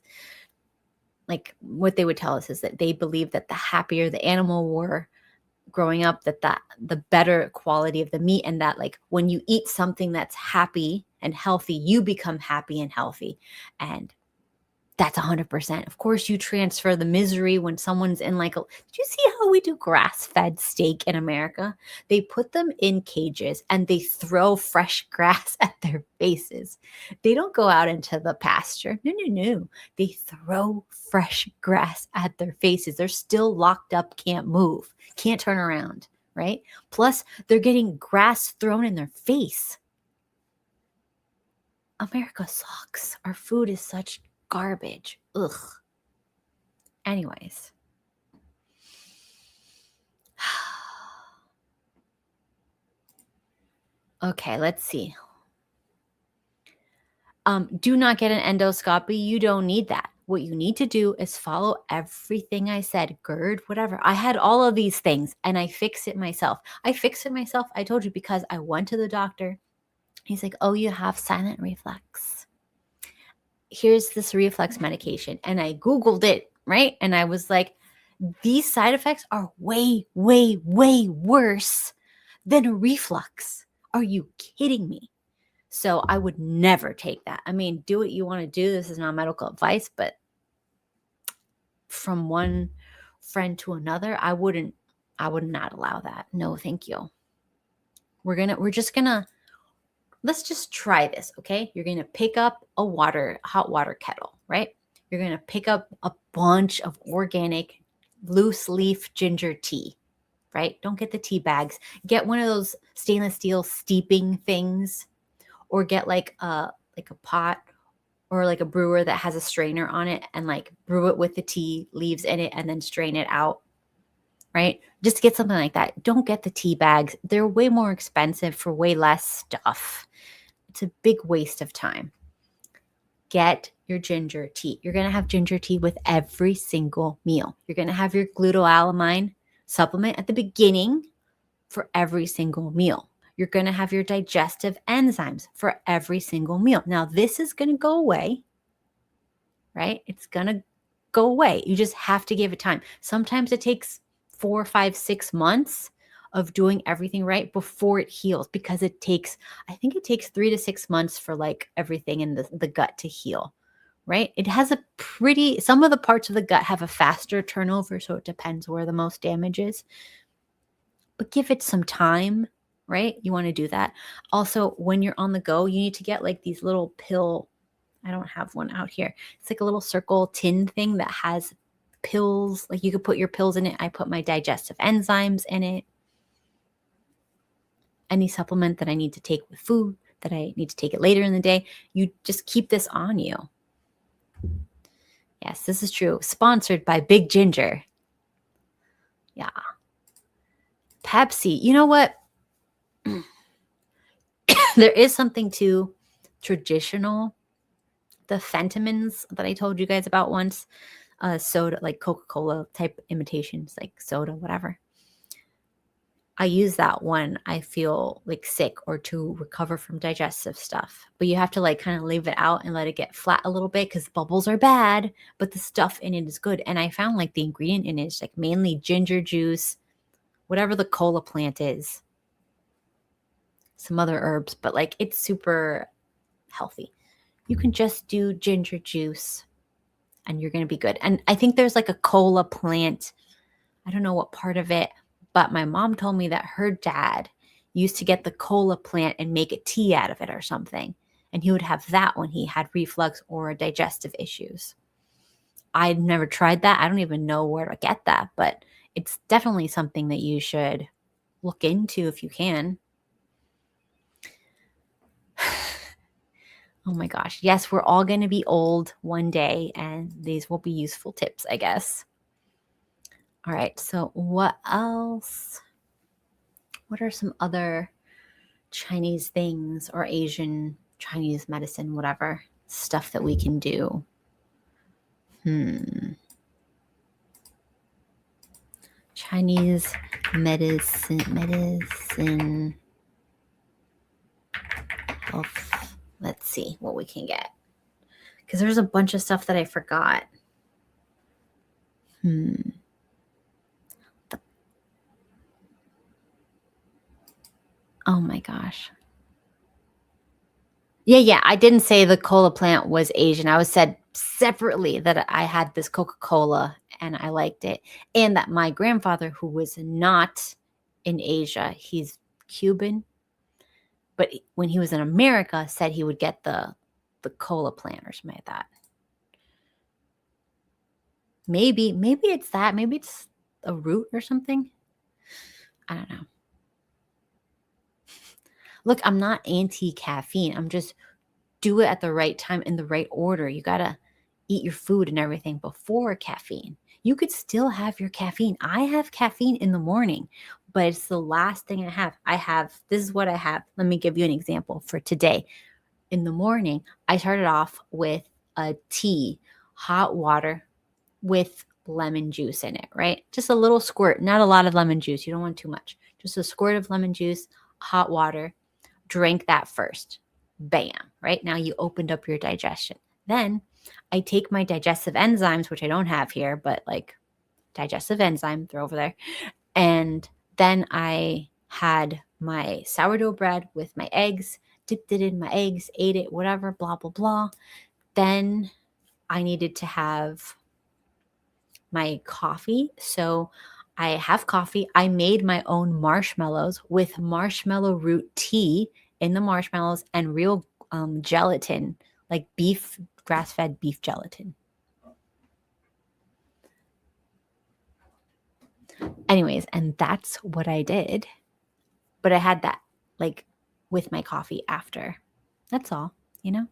like what they would tell us is that they believe that the happier the animal were growing up, that the better quality of the meat, and that like when you eat something that's happy and healthy, you become happy and healthy. And That's 100%. Of course, you transfer the misery when someone's in like, did you see how we do grass-fed steak in America? They put them in cages and they throw fresh grass at their faces. They don't go out into the pasture. No. They throw fresh grass at their faces. They're still locked up, can't move, can't turn around, right? Plus, they're getting grass thrown in their face. America sucks. Our food is such garbage. Ugh. Anyways. Okay, let's see. Do not get an endoscopy. You don't need that. What you need to do is follow everything I said, GERD, whatever. I had all of these things and I fixed it myself. I told you, because I went to the doctor. He's like, oh, you have silent reflux. Here's this reflux medication. And I Googled it, right? And I was like, these side effects are way, way, way worse than a reflux. Are you kidding me? So I would never take that. I mean, do what you want to do. This is not medical advice, but from one friend to another, I would not allow that. No, thank you. Let's just try this, okay? You're going to pick up a hot water kettle, right? You're going to pick up a bunch of organic loose leaf ginger tea, right? Don't get the tea bags. Get one of those stainless steel steeping things, or get like a pot or like a brewer that has a strainer on it, and like brew it with the tea leaves in it and then strain it out, right? Just get something like that. Don't get the tea bags. They're way more expensive for way less stuff. It's a big waste of time. Get your ginger tea. You're going to have ginger tea with every single meal. You're going to have your glucosamine supplement at the beginning for every single meal. You're going to have your digestive enzymes for every single meal. Now, this is going to go away, right? It's going to go away. You just have to give it time. Sometimes it takes 4, 5, 6 months of doing everything right before it heals, because I think it takes 3 to 6 months for like everything in the gut to heal, right? It has some of the parts of the gut have a faster turnover, so it depends where the most damage is. But give it some time, right? You want to do that. Also, when you're on the go, you need to get like these little pill. I don't have one out here. It's like a little circle tin thing that has pills. Like you could put your pills in it. I put my digestive enzymes in it. Any supplement that I need to take with food, that I need to take it later in the day, you just keep this on you. Yes, this is true. Sponsored by Big Ginger. Yeah. Pepsi. You know what? There is something to traditional, the Fentimans that I told you guys about once, soda, like Coca-Cola type imitations, like soda, whatever. I use that when I feel like sick or to recover from digestive stuff. But you have to like kind of leave it out and let it get flat a little bit, because bubbles are bad, but the stuff in it is good. And I found like the ingredient in it is like mainly ginger juice, whatever the cola plant is, some other herbs, but like it's super healthy. You can just do ginger juice and you're going to be good. And I think there's like a cola plant. I don't know what part of it, but my mom told me that her dad used to get the cola plant and make a tea out of it or something. And he would have that when he had reflux or digestive issues. I'd never tried that. I don't even know where to get that, but it's definitely something that you should look into if you can. Oh my gosh. Yes, we're all going to be old one day, and these will be useful tips, I guess. All right. So what else? What are some other Chinese things, or Asian Chinese medicine, whatever stuff that we can do? Chinese medicine health. Let's see what we can get, because there's a bunch of stuff that I forgot. Oh my gosh. Yeah. I didn't say the cola plant was Asian. I was said separately that I had this Coca-Cola and I liked it. And that my grandfather, who was not in Asia, he's Cuban, but when he was in America, said he would get the cola plant or something like that. Maybe it's that. Maybe it's a root or something. I don't know. Look, I'm not anti-caffeine. I'm just do it at the right time in the right order. You got to eat your food and everything before caffeine. You could still have your caffeine. I have caffeine in the morning, but it's the last thing I have. This is what I have. Let me give you an example for today. In the morning, I started off with a tea, hot water with lemon juice in it, right? Just a little squirt, not a lot of lemon juice. You don't want too much. Just a squirt of lemon juice, hot water. Drink that first. Bam, right? Now you opened up your digestion. Then I take my digestive enzymes, which I don't have here, but like digestive enzyme, they're over there. And then I had my sourdough bread with my eggs, dipped it in my eggs, ate it, whatever, blah, blah, blah. Then I needed to have my coffee. So I have coffee. I made my own marshmallows with marshmallow root tea in the marshmallows and real gelatin, like beef, grass-fed beef gelatin. Anyways, and that's what I did. But I had that like with my coffee after. That's all, you know?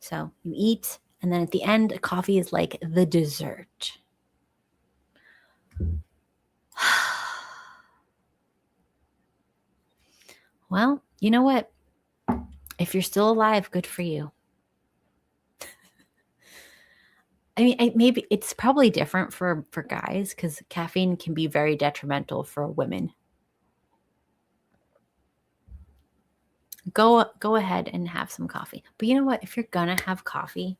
So you eat, and then at the end, coffee is like the dessert. Well, you know what? If you're still alive, good for you. I mean, maybe it's probably different for guys because caffeine can be very detrimental for women. Go ahead and have some coffee. But you know what? If you're gonna have coffee,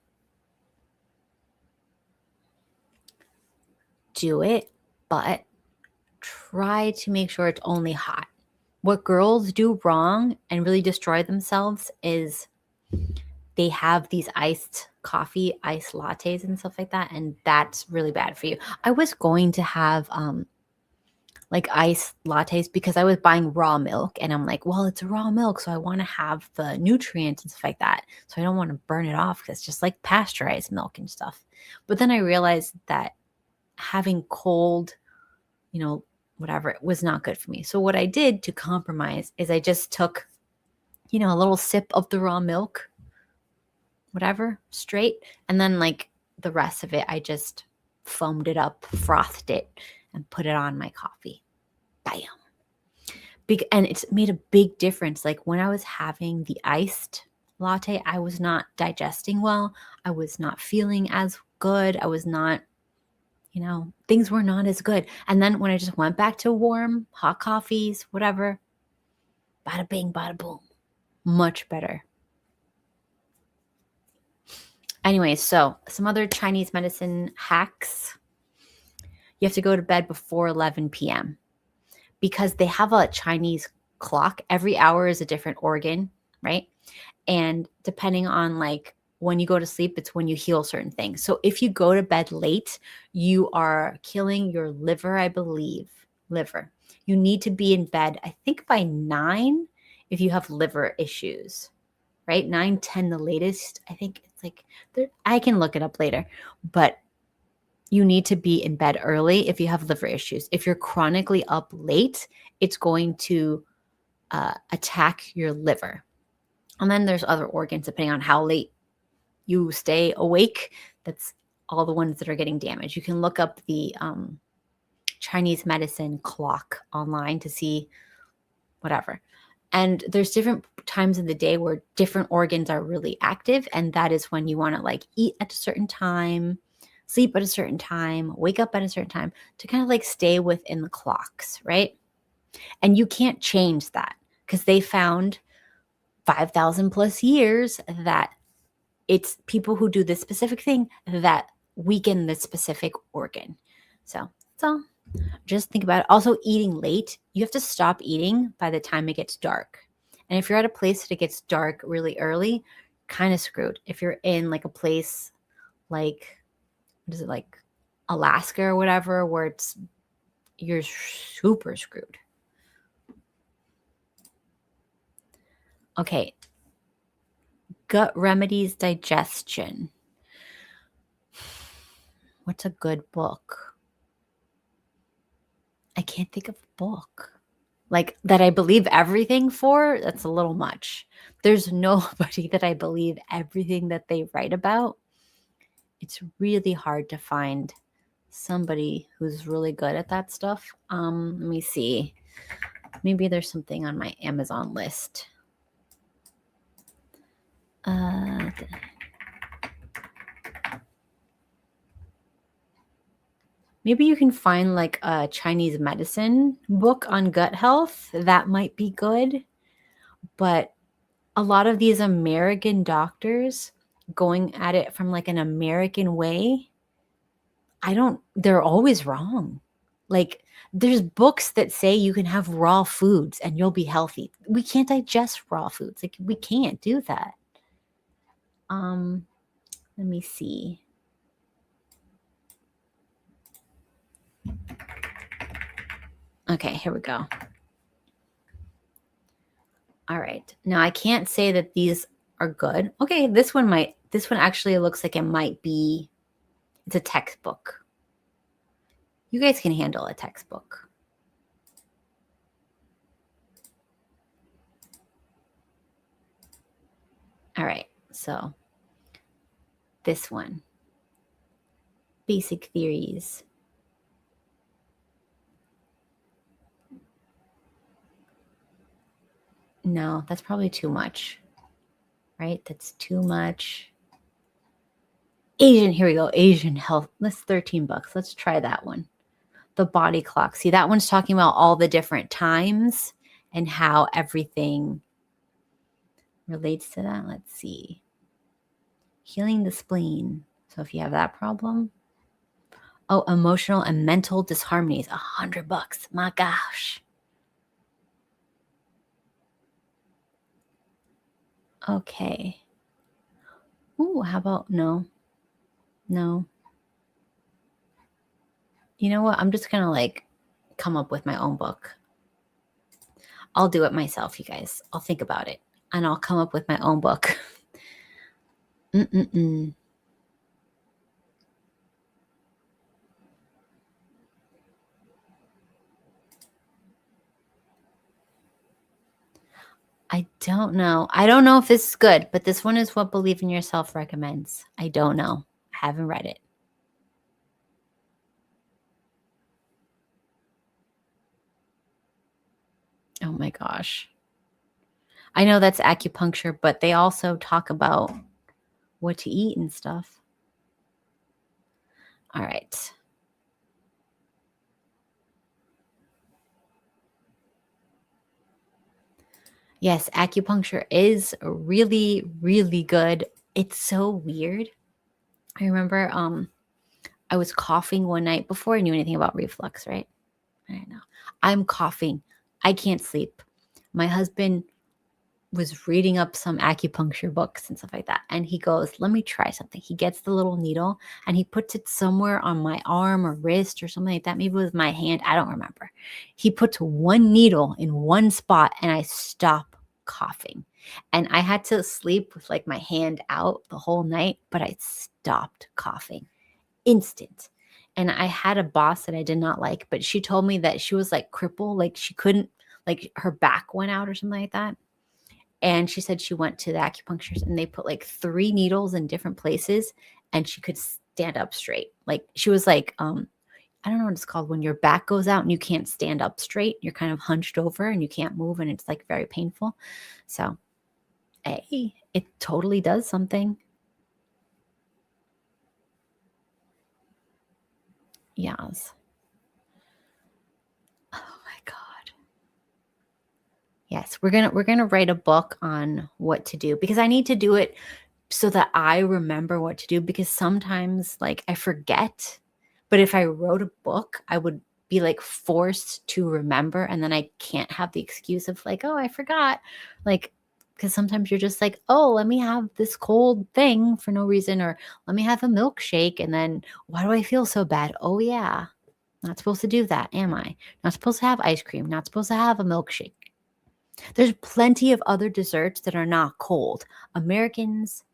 do it, but try to make sure it's only hot. What girls do wrong and really destroy themselves is they have these iced coffee, iced lattes and stuff like that, and that's really bad for you. I was going to have like iced lattes because I was buying raw milk, and I'm like, well, it's raw milk, so I want to have the nutrients and stuff like that. So I don't want to burn it off because it's just like pasteurized milk and stuff. But then I realized that having cold, whatever, it was not good for me. So what I did to compromise is I just took, a little sip of the raw milk, whatever, straight. And then like the rest of it, I just foamed it up, frothed it, and put it on my coffee. Bam. And it's made a big difference. Like when I was having the iced latte, I was not digesting well. I was not feeling as good. I was not, things were not as good. And then when I just went back to warm, hot coffees, whatever, bada bing, bada boom, much better. Anyway, so some other Chinese medicine hacks. You have to go to bed before 11 p.m. because they have a Chinese clock. Every hour is a different organ, right? And depending on like when you go to sleep, it's when you heal certain things. So if you go to bed late, you are killing your liver, I believe. Liver. You need to be in bed, I think by 9 if you have liver issues, right? 9, 10 the latest. I think it's like, I can look it up later, but you need to be in bed early if you have liver issues. If you're chronically up late, it's going to attack your liver. And then there's other organs depending on how late you stay awake. That's all the ones that are getting damaged. You can look up the Chinese medicine clock online to see whatever. And there's different times in the day where different organs are really active. And that is when you want to like eat at a certain time, sleep at a certain time, wake up at a certain time to kind of like stay within the clocks, right? And you can't change that because they found 5,000 plus years that it's people who do this specific thing that weaken this specific organ. So just think about it. Also, eating late, you have to stop eating by the time it gets dark. And if you're at a place that it gets dark really early, kind of screwed. If you're in like a place like, what is it, like Alaska or whatever, where you're super screwed. Okay. Gut remedies, digestion. What's a good book? I can't think of a book like that I believe everything for. That's a little much. There's nobody that I believe everything that they write about. It's really hard to find somebody who's really good at that stuff. Let me see. Maybe there's something on my Amazon list. Maybe you can find like a Chinese medicine book on gut health. That might be good. But a lot of these American doctors going at it from like an American way, they're always wrong. Like there's books that say you can have raw foods and you'll be healthy. We can't digest raw foods. Like we can't do that. Let me see. Okay, here we go. All right. Now I can't say that these are good. Okay, this one actually looks like it might be, it's a textbook. You guys can handle a textbook. All right, so this one, basic theories. No, that's probably too much, right? That's too much. Asian, here we go. Asian health. That's $13. Let's try that one. The body clock. See, that one's talking about all the different times and how everything relates to that. Let's see. Healing the spleen. So if you have that problem. Oh, emotional and mental disharmonies. $100. My gosh. Okay. Ooh, how about no? No. You know what? I'm just going to like come up with my own book. I'll do it myself, you guys. I'll think about it and I'll come up with my own book. I don't know. I don't know if this is good, but this one is what Believe in Yourself recommends. I don't know. I haven't read it. Oh my gosh. I know that's acupuncture, but they also talk about what to eat and stuff. All right. Yes, acupuncture is really, really good. It's so weird. I remember I was coughing one night before I knew anything about reflux, right? I don't know. I'm coughing. I can't sleep. My husband was reading up some acupuncture books and stuff like that. And he goes, let me try something. He gets the little needle and he puts it somewhere on my arm or wrist or something like that. Maybe it was my hand. I don't remember. He puts one needle in one spot and I stop coughing. And I had to sleep with like my hand out the whole night, but I stopped coughing. Instant. And I had a boss that I did not like, but she told me that she was like crippled, like she couldn't, like her back went out or something like that. And she said she went to the acupuncturist and they put like 3 needles in different places and she could stand up straight. Like she was like, I don't know what it's called when your back goes out and you can't stand up straight. You're kind of hunched over and you can't move and it's like very painful. So, hey, it totally does something. Yes. Oh my God. Yes, we're gonna write a book on what to do because I need to do it so that I remember what to do because sometimes like I forget. But if I wrote a book, I would be like forced to remember and then I can't have the excuse of like, oh, I forgot. Like Because sometimes you're just like, oh, let me have this cold thing for no reason, or let me have a milkshake. And then why do I feel so bad? Oh, yeah. Not supposed to do that, am I? Not supposed to have ice cream. Not supposed to have a milkshake. There's plenty of other desserts that are not cold. Americans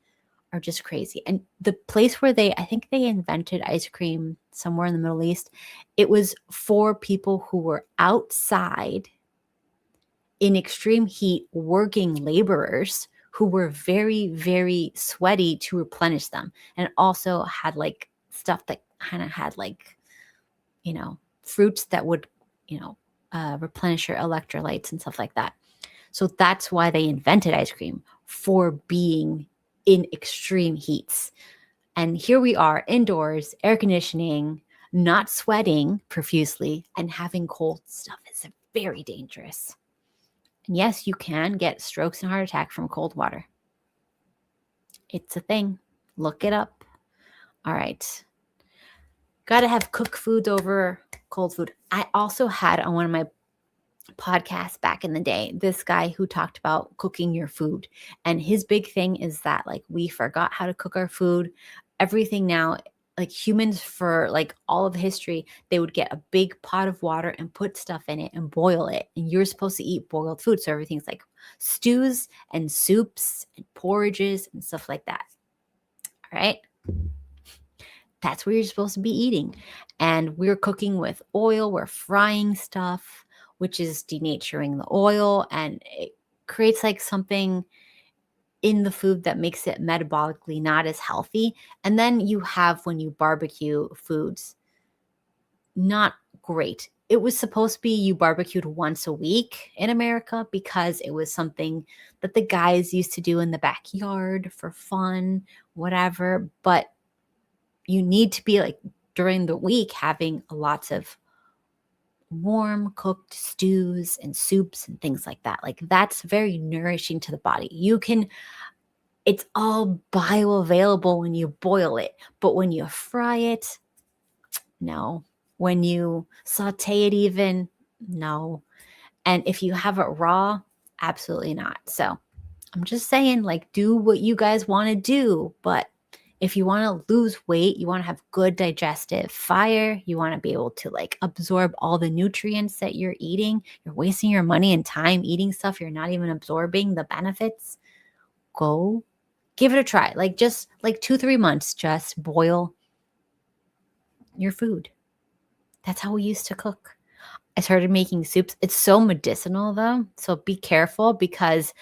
are just crazy. And the place where I think they invented ice cream somewhere in the Middle East, it was for people who were outside in extreme heat, working laborers who were very, very sweaty to replenish them. And also had like stuff that kind of had like, fruits that would, replenish your electrolytes and stuff like that. So that's why they invented ice cream, for being in extreme heats. And here we are indoors, air conditioning, not sweating profusely, and having cold stuff. It's very dangerous. And yes, you can get strokes and heart attack from cold water. It's a thing. Look it up. All right. Got to have cooked foods over cold food. I also had on one of my podcasts back in the day this guy who talked about cooking your food. And his big thing is that like we forgot how to cook our food. Everything now, like humans for like all of history, they would get a big pot of water and put stuff in it and boil it. And you're supposed to eat boiled food. So everything's like stews and soups and porridges and stuff like that. All right. That's what you're supposed to be eating. And we're cooking with oil. We're frying stuff, which is denaturing the oil. And it creates like something in the food that makes it metabolically not as healthy. And then you have, when you barbecue foods, not great. It was supposed to be you barbecued once a week in America because it was something that the guys used to do in the backyard for fun, whatever. But you need to be like during the week having lots of warm cooked stews and soups and things like that. Like that's very nourishing to the body. It's all bioavailable when you boil it, but when you fry it, no. When you saute it even, no. And if you have it raw, absolutely not. So I'm just saying, like, do what you guys want to do, but if you want to lose weight, you want to have good digestive fire, you want to be able to like absorb all the nutrients that you're eating, you're wasting your money and time eating stuff you're not even absorbing the benefits, go give it a try. Like just like 2-3 months, just boil your food. That's how we used to cook. I started making soups. It's so medicinal though. So be careful, because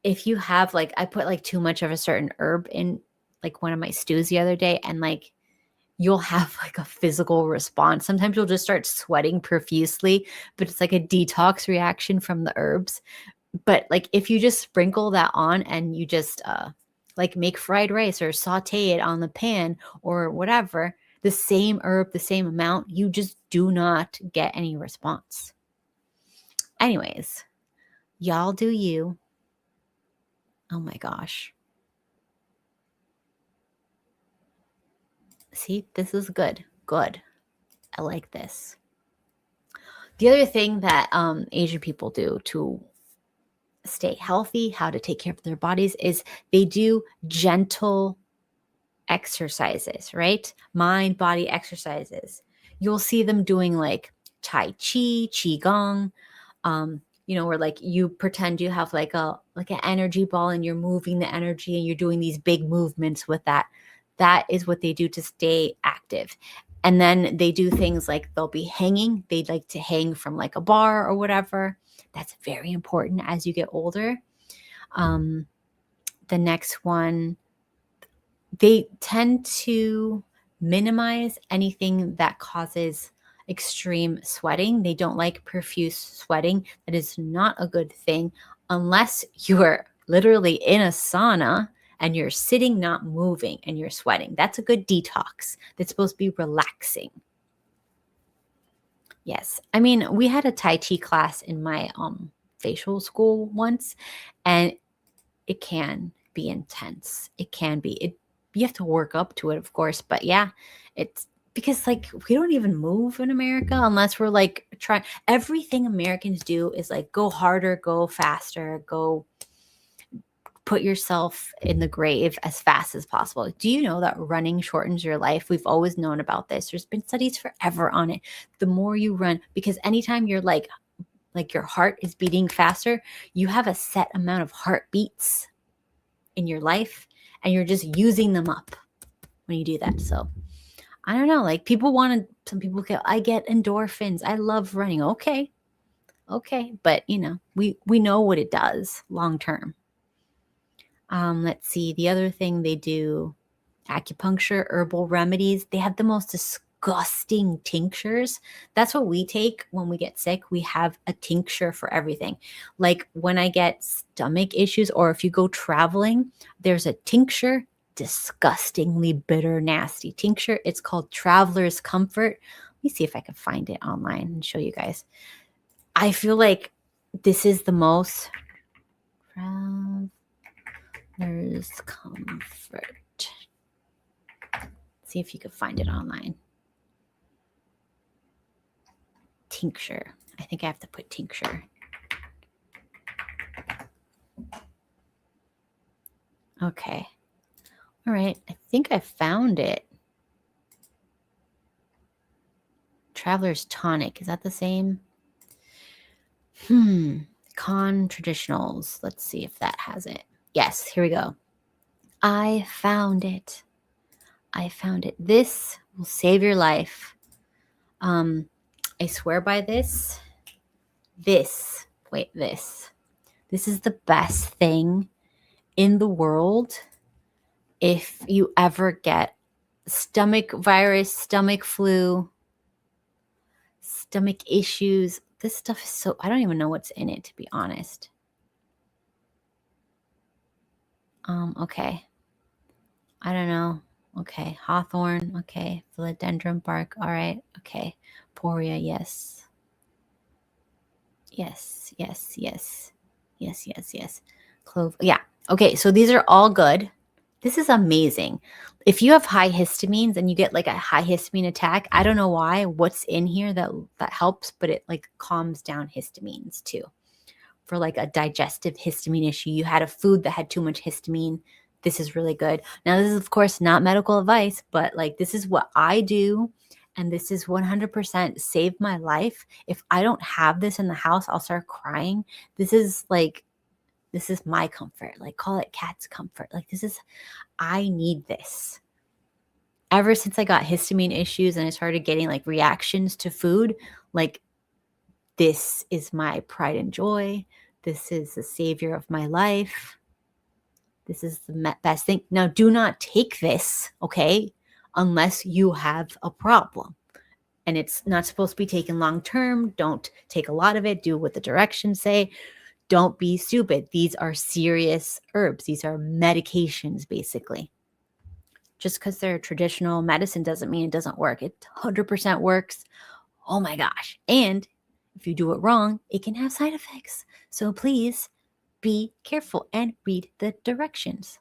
if you have like, I put like too much of a certain herb in like one of my stews the other day, and like you'll have like a physical response. Sometimes you'll just start sweating profusely, but it's like a detox reaction from the herbs. But like if you just sprinkle that on and you just like make fried rice or saute it on the pan or whatever, the same herb, the same amount, you just do not get any response. Anyways, y'all do you. Oh my gosh. See, this is good. Good. I like this. The other thing that Asian people do to stay healthy, how to take care of their bodies, is they do gentle exercises, right? Mind body exercises. You'll see them doing like Tai Chi, Qigong, where like you pretend you have like an energy ball and you're moving the energy and you're doing these big movements with that. That is what they do to stay active. And then they do things like they'll be hanging. They'd like to hang from like a bar or whatever. That's very important as you get older. The next one, they tend to minimize anything that causes extreme sweating. They don't like profuse sweating. That is not a good thing unless you are literally in a sauna and you're sitting, not moving, and you're sweating. That's a good detox. That's supposed to be relaxing. Yes. I mean, we had a Tai Chi class in my facial school once, and it can be intense. It can be. You have to work up to it, of course. But yeah, it's because like we don't even move in America unless we're like trying. Everything Americans do is like go harder, go faster, go put yourself in the grave as fast as possible. Do you know that running shortens your life? We've always known about this. There's been studies forever on it. The more you run, because anytime you're like your heart is beating faster, you have a set amount of heartbeats in your life and you're just using them up when you do that. So I don't know, like some people go, I get endorphins. I love running. Okay. But you know, we know what it does long term. Let's see. The other thing they do, acupuncture, herbal remedies. They have the most disgusting tinctures. That's what we take when we get sick. We have a tincture for everything. Like when I get stomach issues or if you go traveling, there's a tincture, disgustingly bitter, nasty tincture. It's called Traveler's Comfort. Let me see if I can find it online and show you guys. I feel like this is the most Traveler's Comfort. See if you could find it online. Tincture. I think I have to put tincture. Okay. All right. I think I found it. Traveler's Tonic. Is that the same? Con Traditionals. Let's see if that has it. Yes, here we go. I found it. This will save your life. I swear by this. This is the best thing in the world. If you ever get stomach virus, stomach flu, stomach issues, this stuff is so, I don't even know what's in it, to be honest. Okay. I don't know. Okay. Hawthorn. Okay. Philodendron bark. All right. Okay. Poria. Yes. Clove. Yeah. Okay. So these are all good. This is amazing. If you have high histamines and you get like a high histamine attack, I don't know what's in here that helps, but it like calms down histamines too. For like a digestive histamine issue, you had a food that had too much histamine. This is really good. Now, this is of course not medical advice, but like this is what I do. And this is 100% saved my life. If I don't have this in the house, I'll start crying. This is my comfort. Like call it Kat's comfort. Like I need this. Ever since I got histamine issues and I started getting like reactions to food, like this is my pride and joy. This is the savior of my life. This is the best thing. Now, do not take this, okay, unless you have a problem. And it's not supposed to be taken long term. Don't take a lot of it. Do what the directions say. Don't be stupid. These are serious herbs. These are medications, basically. Just because they're traditional medicine doesn't mean it doesn't work. It 100% works. Oh my gosh. And if you do it wrong, it can have side effects. So please be careful and read the directions.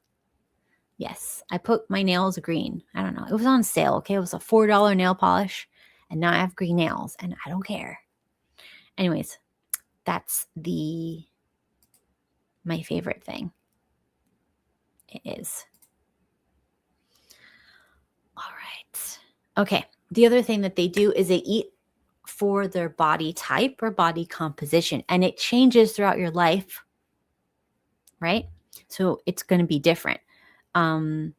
Yes, I put my nails green. I don't know. It was on sale, okay? It was a $4 nail polish. And now I have green nails and I don't care. Anyways, that's my favorite thing. It is. All right. Okay. The other thing that they do is they eat for their body type or body composition, and it changes throughout your life, right? So it's going to be different. Some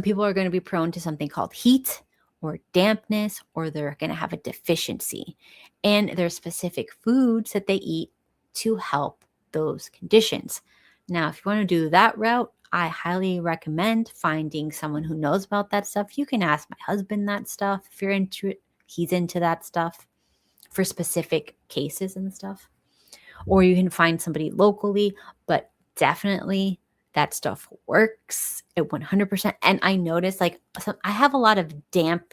people are going to be prone to something called heat or dampness, or they're going to have a deficiency. And there's specific foods that they eat to help those conditions. Now, if you want to do that route, I highly recommend finding someone who knows about that stuff. You can ask my husband that stuff if you're into it. He's into that stuff for specific cases and stuff. Or you can find somebody locally, but definitely that stuff works at 100%. And I noticed I have a lot of damp,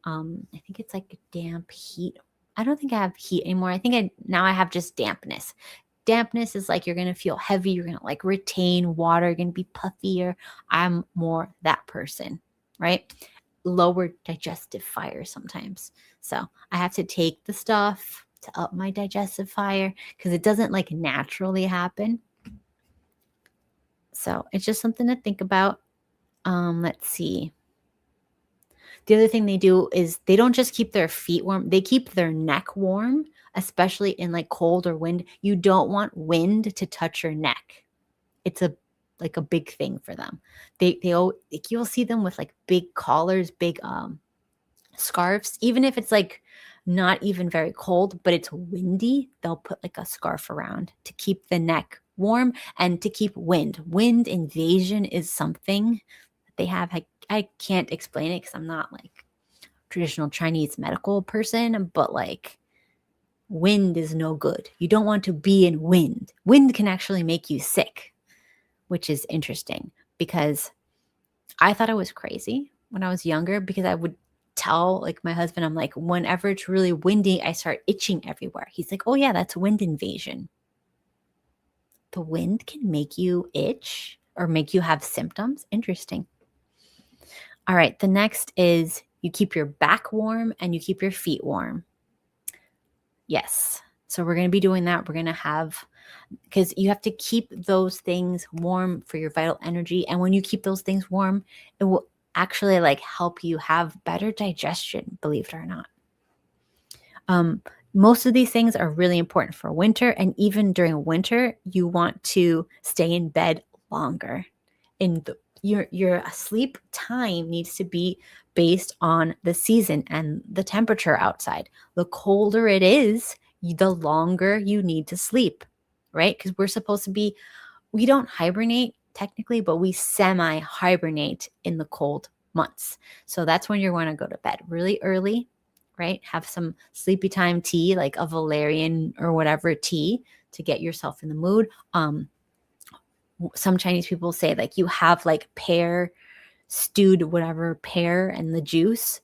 I think it's like damp heat. I don't think I have heat anymore. I think now I have just dampness. Dampness is like you're going to feel heavy. You're going to like retain water. You're going to be puffier. I'm more that person, right? lower digestive fire sometimes. So I have to take the stuff to up my digestive fire because it doesn't like naturally happen. So it's just something to think about. Let's see. The other thing they do is they don't just keep their feet warm, they keep their neck warm, especially in like cold or wind. You don't want wind to touch your neck. It's a big thing for them. Like, you'll see them with like big collars, big scarves, even if it's like not even very cold, but it's windy, they'll put like a scarf around to keep the neck warm and to keep wind invasion is something that they have. I can't explain it because I'm not like traditional Chinese medical person, but like wind is no good. You don't want to be in wind. Wind can actually make you sick, which is interesting because I thought I was crazy when I was younger because I would tell like my husband, I'm like, whenever it's really windy, I start itching everywhere. He's like, oh yeah, that's wind invasion. The wind can make you itch or make you have symptoms. Interesting. All right, the next is you keep your back warm and you keep your feet warm. Yes. So we're going to be doing that. We're going to have, because you have to keep those things warm for your vital energy. And when you keep those things warm, it will actually like help you have better digestion, believe it or not. Most of these things are really important for winter. And even during winter, you want to stay in bed longer. Your sleep time needs to be based on the season and the temperature outside. The colder it is, the longer you need to sleep, right? Because we don't hibernate technically, but we semi-hibernate in the cold months. So that's when you're going to go to bed really early, right? Have some sleepy time tea, like a valerian or whatever tea to get yourself in the mood. Some Chinese people say like you have like pear stewed whatever pear and the juice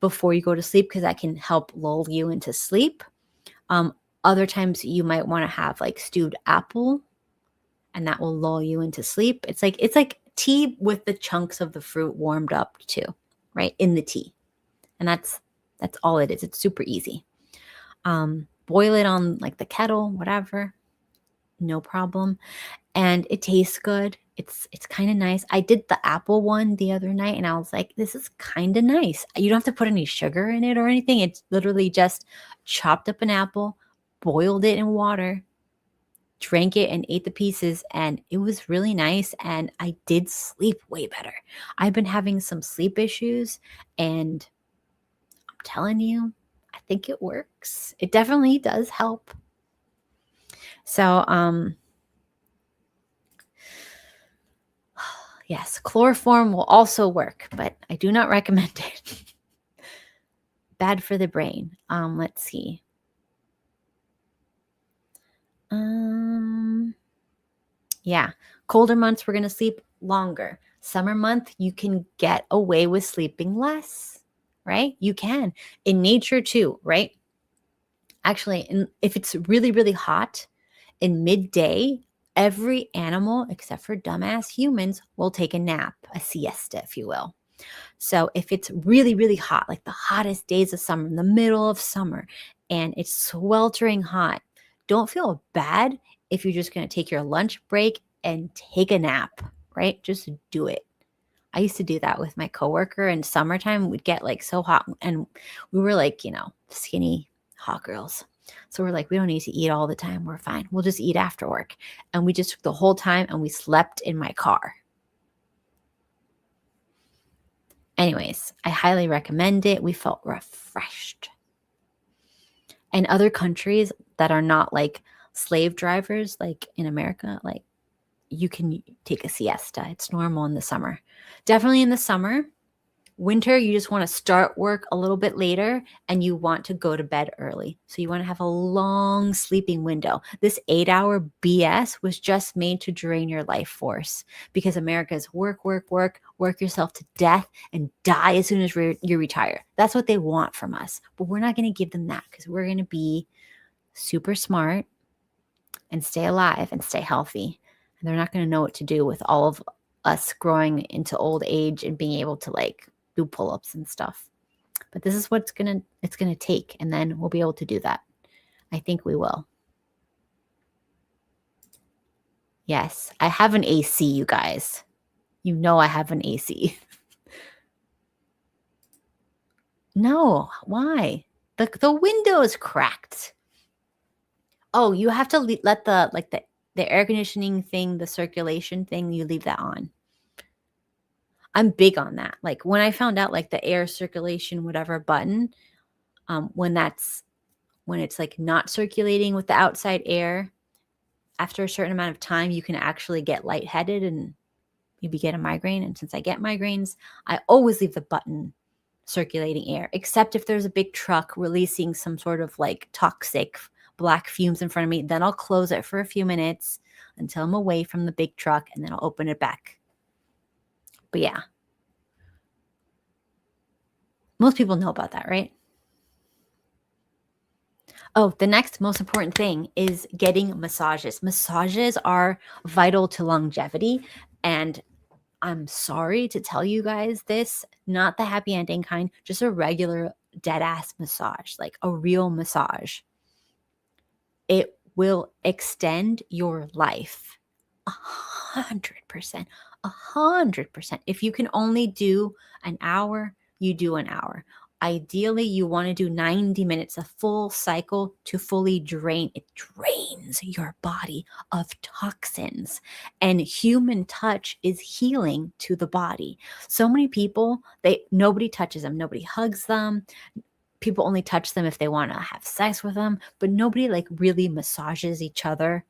before you go to sleep because that can help lull you into sleep. Other times you might want to have like stewed apple and that will lull you into sleep. It's like tea with the chunks of the fruit warmed up too, right? In the tea. And that's all it is. It's super easy. Boil it on like the kettle, whatever. No problem. And it tastes good. It's kind of nice. I did the apple one the other night and I was like, this is kind of nice. You don't have to put any sugar in it or anything. It's literally just chopped up an apple, boiled it in water, drank it and ate the pieces, and it was really nice. And I did sleep way better. I've been having some sleep issues and I'm telling you, I think it works. It definitely does help. So, yes, chloroform will also work, but I do not recommend it. Bad for the brain. Let's see. Yeah, colder months, we're going to sleep longer. Summer month, you can get away with sleeping less, right? You can. In nature too, right? Actually, if it's really, really hot in midday, every animal except for dumbass humans will take a nap, a siesta, if you will. So if it's really, really hot, like the hottest days of summer, in the middle of summer, and it's sweltering hot, don't feel bad if you're just going to take your lunch break and take a nap, right? Just do it. I used to do that with my coworker in summertime. We'd get like so hot and we were like, skinny hot girls. So we're like, we don't need to eat all the time. We're fine. We'll just eat after work. And we just took the whole time and we slept in my car. Anyways, I highly recommend it. We felt refreshed. And other countries that are not like slave drivers, like in America, like you can take a siesta. It's normal in the summer. Definitely in the summer. Winter, you just want to start work a little bit later and you want to go to bed early. So you want to have a long sleeping window. This 8-hour BS was just made to drain your life force because America's work yourself to death and die as soon as you retire. That's what they want from us. But we're not going to give them that because we're going to be super smart and stay alive and stay healthy. And they're not going to know what to do with all of us growing into old age and being able to like do pull-ups and stuff. But this is what it's gonna take, and then we'll be able to do that. I think we will. Yes, I have an AC, you guys. You know I have an AC. No, why? The window is cracked. Oh, you have to let the air conditioning thing, the circulation thing, you leave that on. I'm big on that. Like when I found out like the air circulation whatever button, when it's like not circulating with the outside air, after a certain amount of time, you can actually get lightheaded and maybe get a migraine. And since I get migraines, I always leave the button circulating air, except if there's a big truck releasing some sort of like toxic black fumes in front of me. Then I'll close it for a few minutes until I'm away from the big truck, and then I'll open it back. But yeah, most people know about that, right? Oh, the next most important thing is getting massages. Massages are vital to longevity. And I'm sorry to tell you guys this, not the happy ending kind, just a regular dead ass massage, like a real massage. It will extend your life 100%. 100%. If you can only do an hour, you do an hour. Ideally, you want to do 90 minutes, a full cycle to fully drain. It drains your body of toxins. And human touch is healing to the body. So many people, nobody touches them. Nobody hugs them. People only touch them if they want to have sex with them. But nobody like really massages each other.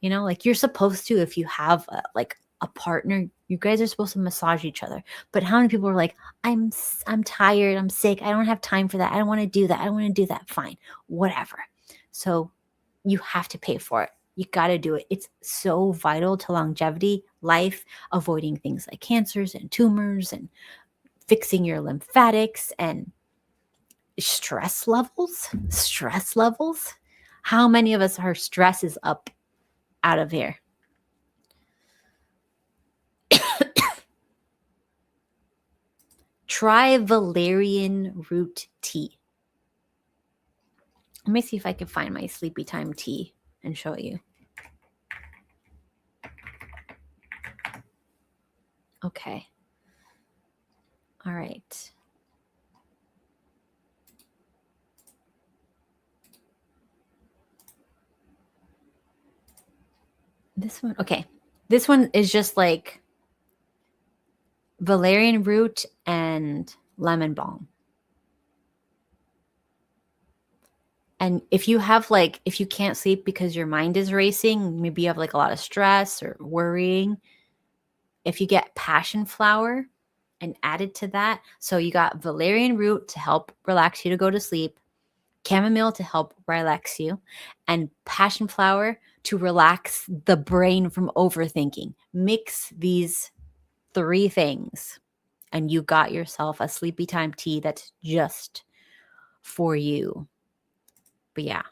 You know, like you're supposed to, if you have a partner, you guys are supposed to massage each other. But how many people are like, I'm tired, I'm sick, I don't have time for that, I don't want to do that, I don't want to do that. Fine, whatever. So you have to pay for it. You got to do it. It's so vital to longevity, life, avoiding things like cancers and tumors and fixing your lymphatics and stress levels. How many of us, our stress is up out of here? Try valerian root tea. Let me see if I can find my sleepy time tea and show you. Okay. All right. This one, okay. This one is just like valerian root and lemon balm. And if you can't sleep because your mind is racing, maybe you have like a lot of stress or worrying, if you get passion flower and add it to that, so you got valerian root to help relax you to go to sleep, chamomile to help relax you, and passion flower to relax the brain from overthinking. Mix these 3 things and you got yourself a sleepy time tea that's just for you. But yeah.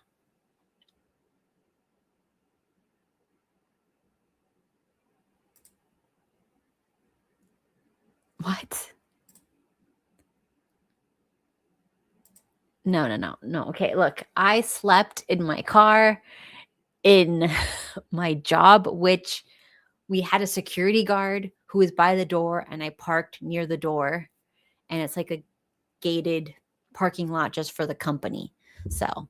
What? No. Okay, look, I slept in my car in my job, which we had a security guard who was by the door, and I parked near the door, and it's like a gated parking lot just for the company. So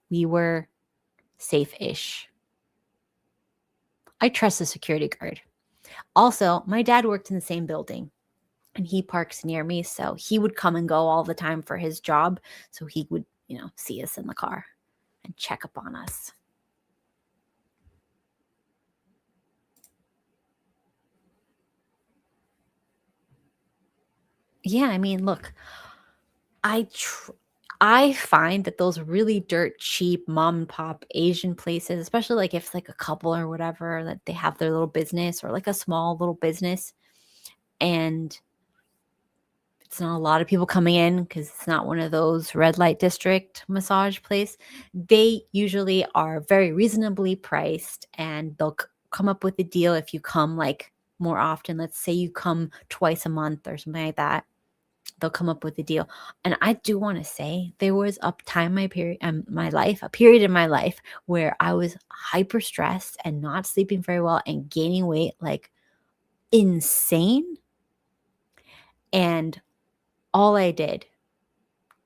we were safe-ish. I trust the security guard. Also, my dad worked in the same building and he parks near me. So he would come and go all the time for his job. So he would, see us in the car and check up on us. Yeah, I mean, look, I find that those really dirt cheap mom and pop Asian places, especially like if it's like a couple or whatever, that they have their little business or like a small little business, and it's not a lot of people coming in because it's not one of those red light district massage place. They usually are very reasonably priced, and they'll come up with a deal if you come like more often. Let's say you come twice a month or something like that. They'll come up with a deal. And I do want to say there was a period in my life where I was hyper stressed and not sleeping very well and gaining weight like insane. And all I did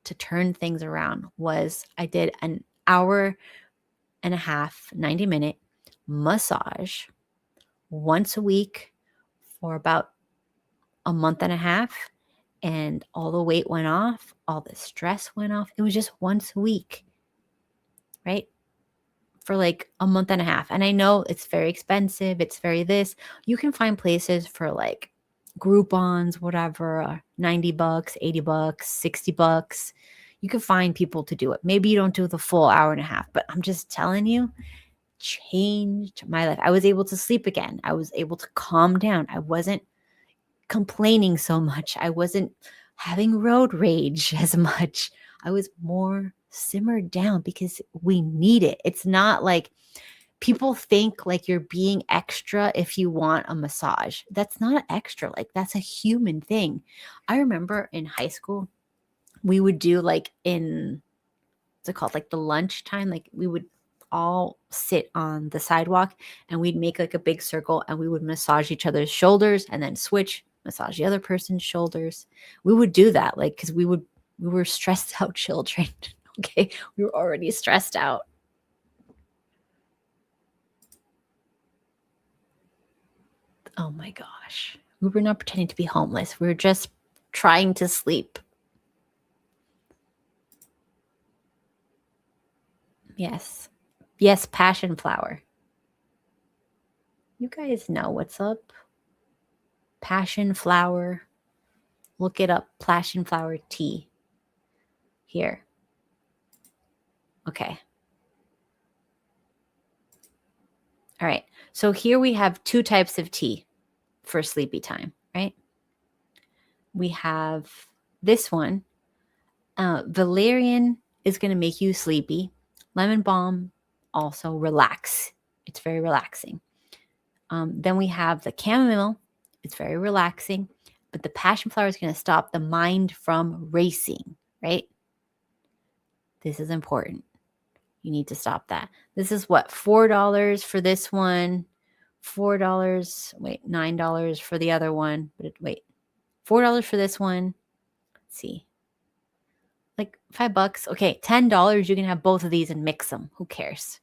to turn things around was I did an hour and a half, 90-minute massage once a week for about a month and a half. And all the weight went off, all the stress went off. It was just once a week, right? For like a month and a half. And I know it's very expensive. It's very this. You can find places for like Groupons, whatever, $90, $80, $60. You can find people to do it. Maybe you don't do the full hour and a half, but I'm just telling you, changed my life. I was able to sleep again. I was able to calm down. I wasn't complaining so much. I wasn't having road rage as much. I was more simmered down because we need it. It's not like people think like you're being extra if you want a massage. That's not extra. Like that's a human thing. I remember in high school, we would do like what's it called? Like the lunchtime, like we would all sit on the sidewalk and we'd make like a big circle and we would massage each other's shoulders and then switch, massage the other person's shoulders. We would do that like because we were stressed out children. Okay, we were already stressed out. Oh my gosh, we were not pretending to be homeless. We were just trying to sleep. Yes, passion flower. You guys know what's up. Passion flower. Look it up. Passion flower tea. Here. Okay. All right. So here we have two types of tea for sleepy time, right? We have this one. Valerian is going to make you sleepy. Lemon balm also relax. It's very relaxing. Then we have the chamomile. It's very relaxing. But the passion flower is going to stop the mind from racing, right? This is important. You need to stop that. This is what, $4 for this one. $9 for the other one. But $4 for this one. Let's see. Like $5. Okay, $10. You can have both of these and mix them. Who cares?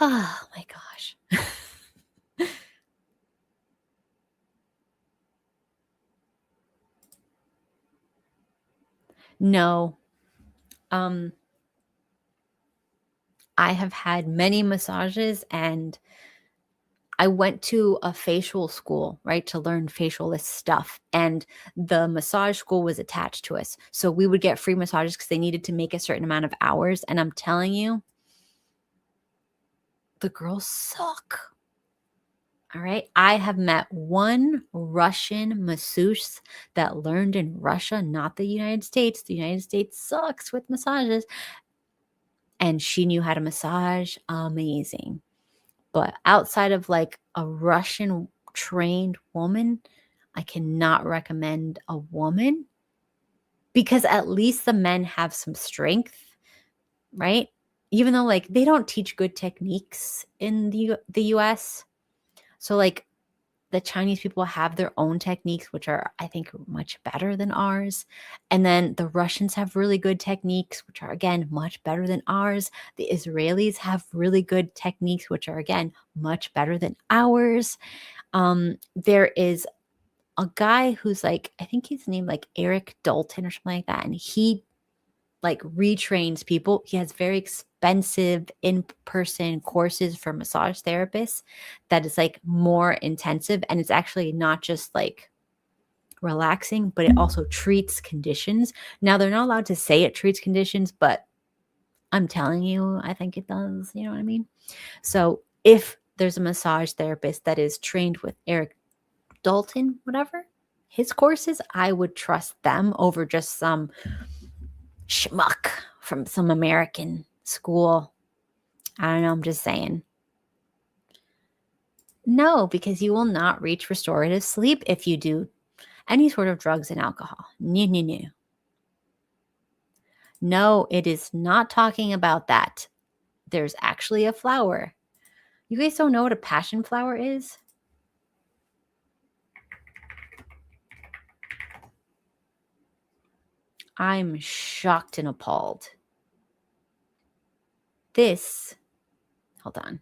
Oh my gosh. No. I have had many massages and I went to a facial school, right, to learn facialist stuff. And the massage school was attached to us. So we would get free massages because they needed to make a certain amount of hours. And I'm telling you, the girls suck. All right. I have met one Russian masseuse that learned in Russia, not the United States. The United States sucks with massages. And she knew how to massage. Amazing. But outside of like a Russian trained woman, I cannot recommend a woman because at least the men have some strength, right? Even though like they don't teach good techniques in the US. So like the Chinese people have their own techniques, which are, I think, much better than ours. And then the Russians have really good techniques, which are, again, much better than ours. The Israelis have really good techniques, which are, again, much better than ours. There is a guy who's like, I think he's named like Eric Dalton or something like that. And he like retrains people. He has very expensive in-person courses for massage therapists that is like more intensive. And it's actually not just like relaxing, but it also treats conditions. Now they're not allowed to say it treats conditions, but I'm telling you, I think it does. You know what I mean? So if there's a massage therapist that is trained with Eric Dalton, whatever, his courses, I would trust them over just some schmuck from some American school. I don't know. I'm just saying. No, because you will not reach restorative sleep if you do any sort of drugs and alcohol. No, no, no. No, it is not talking about that. There's actually a flower. You guys don't know what a passion flower is? I'm shocked and appalled. Hold on.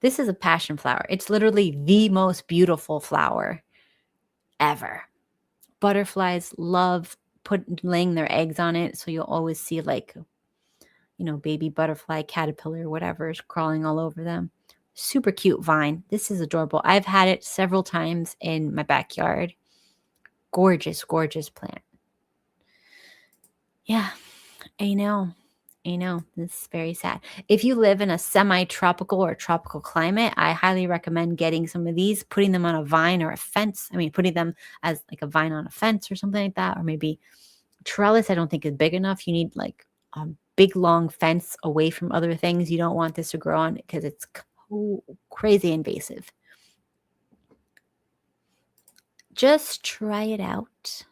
This is a passion flower. It's literally the most beautiful flower ever. Butterflies love laying their eggs on it. So you'll always see like, baby butterfly, caterpillar, whatever is crawling all over them. Super cute vine. This is adorable. I've had it several times in my backyard. Gorgeous, gorgeous plant. Yeah, I know. This is very sad. If you live in a semi-tropical or tropical climate, I highly recommend getting some of these, putting them on a vine or a fence. Putting them as like a vine on a fence or something like that. Or maybe trellis, I don't think is big enough. You need like a big, long fence away from other things. You don't want this to grow on because it's crazy invasive. Just try it out.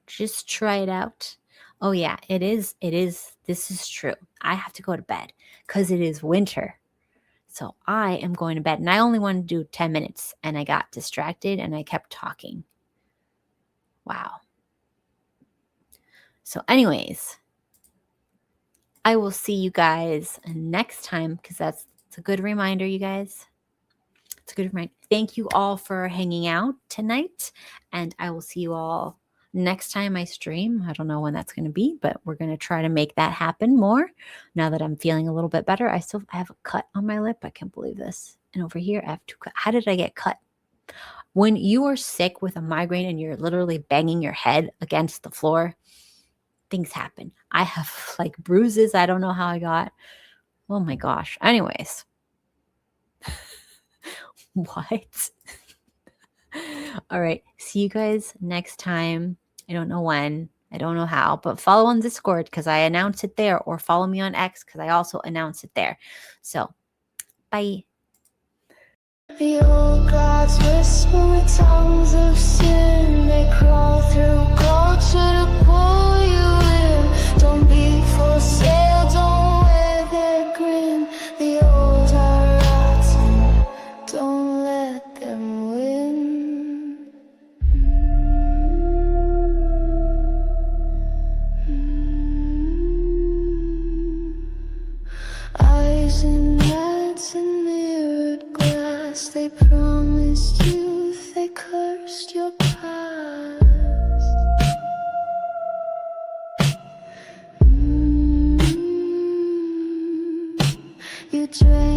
Just try it out. Oh yeah, it is. This is true. I have to go to bed because it is winter. So I am going to bed and I only wanted to do 10 minutes and I got distracted and I kept talking. Wow. So anyways, I will see you guys next time because it's a good reminder, you guys. It's a good reminder. Thank you all for hanging out tonight and I will see you all next time I stream. I don't know when that's going to be, but we're going to try to make that happen more now that I'm feeling a little bit better. I have a cut on my lip. I can't believe this. And over here, I have two cuts. How did I get cut? When you are sick with a migraine and you're literally banging your head against the floor, things happen. I have like bruises. I don't know how I got. Oh my gosh. Anyways. What? All right. See you guys next time. I don't know when. I don't know how, but follow on Discord because I announce it there, or follow me on X because I also announce it there. So, bye. The old gods with smooth tongues of sin, they crawl through culture to pull you in. Don't be for sale, don't wear their grin. The old are rotten, don't let them win. Eyes and hats and mirrored glass, they promised youth, they cursed your past. You drank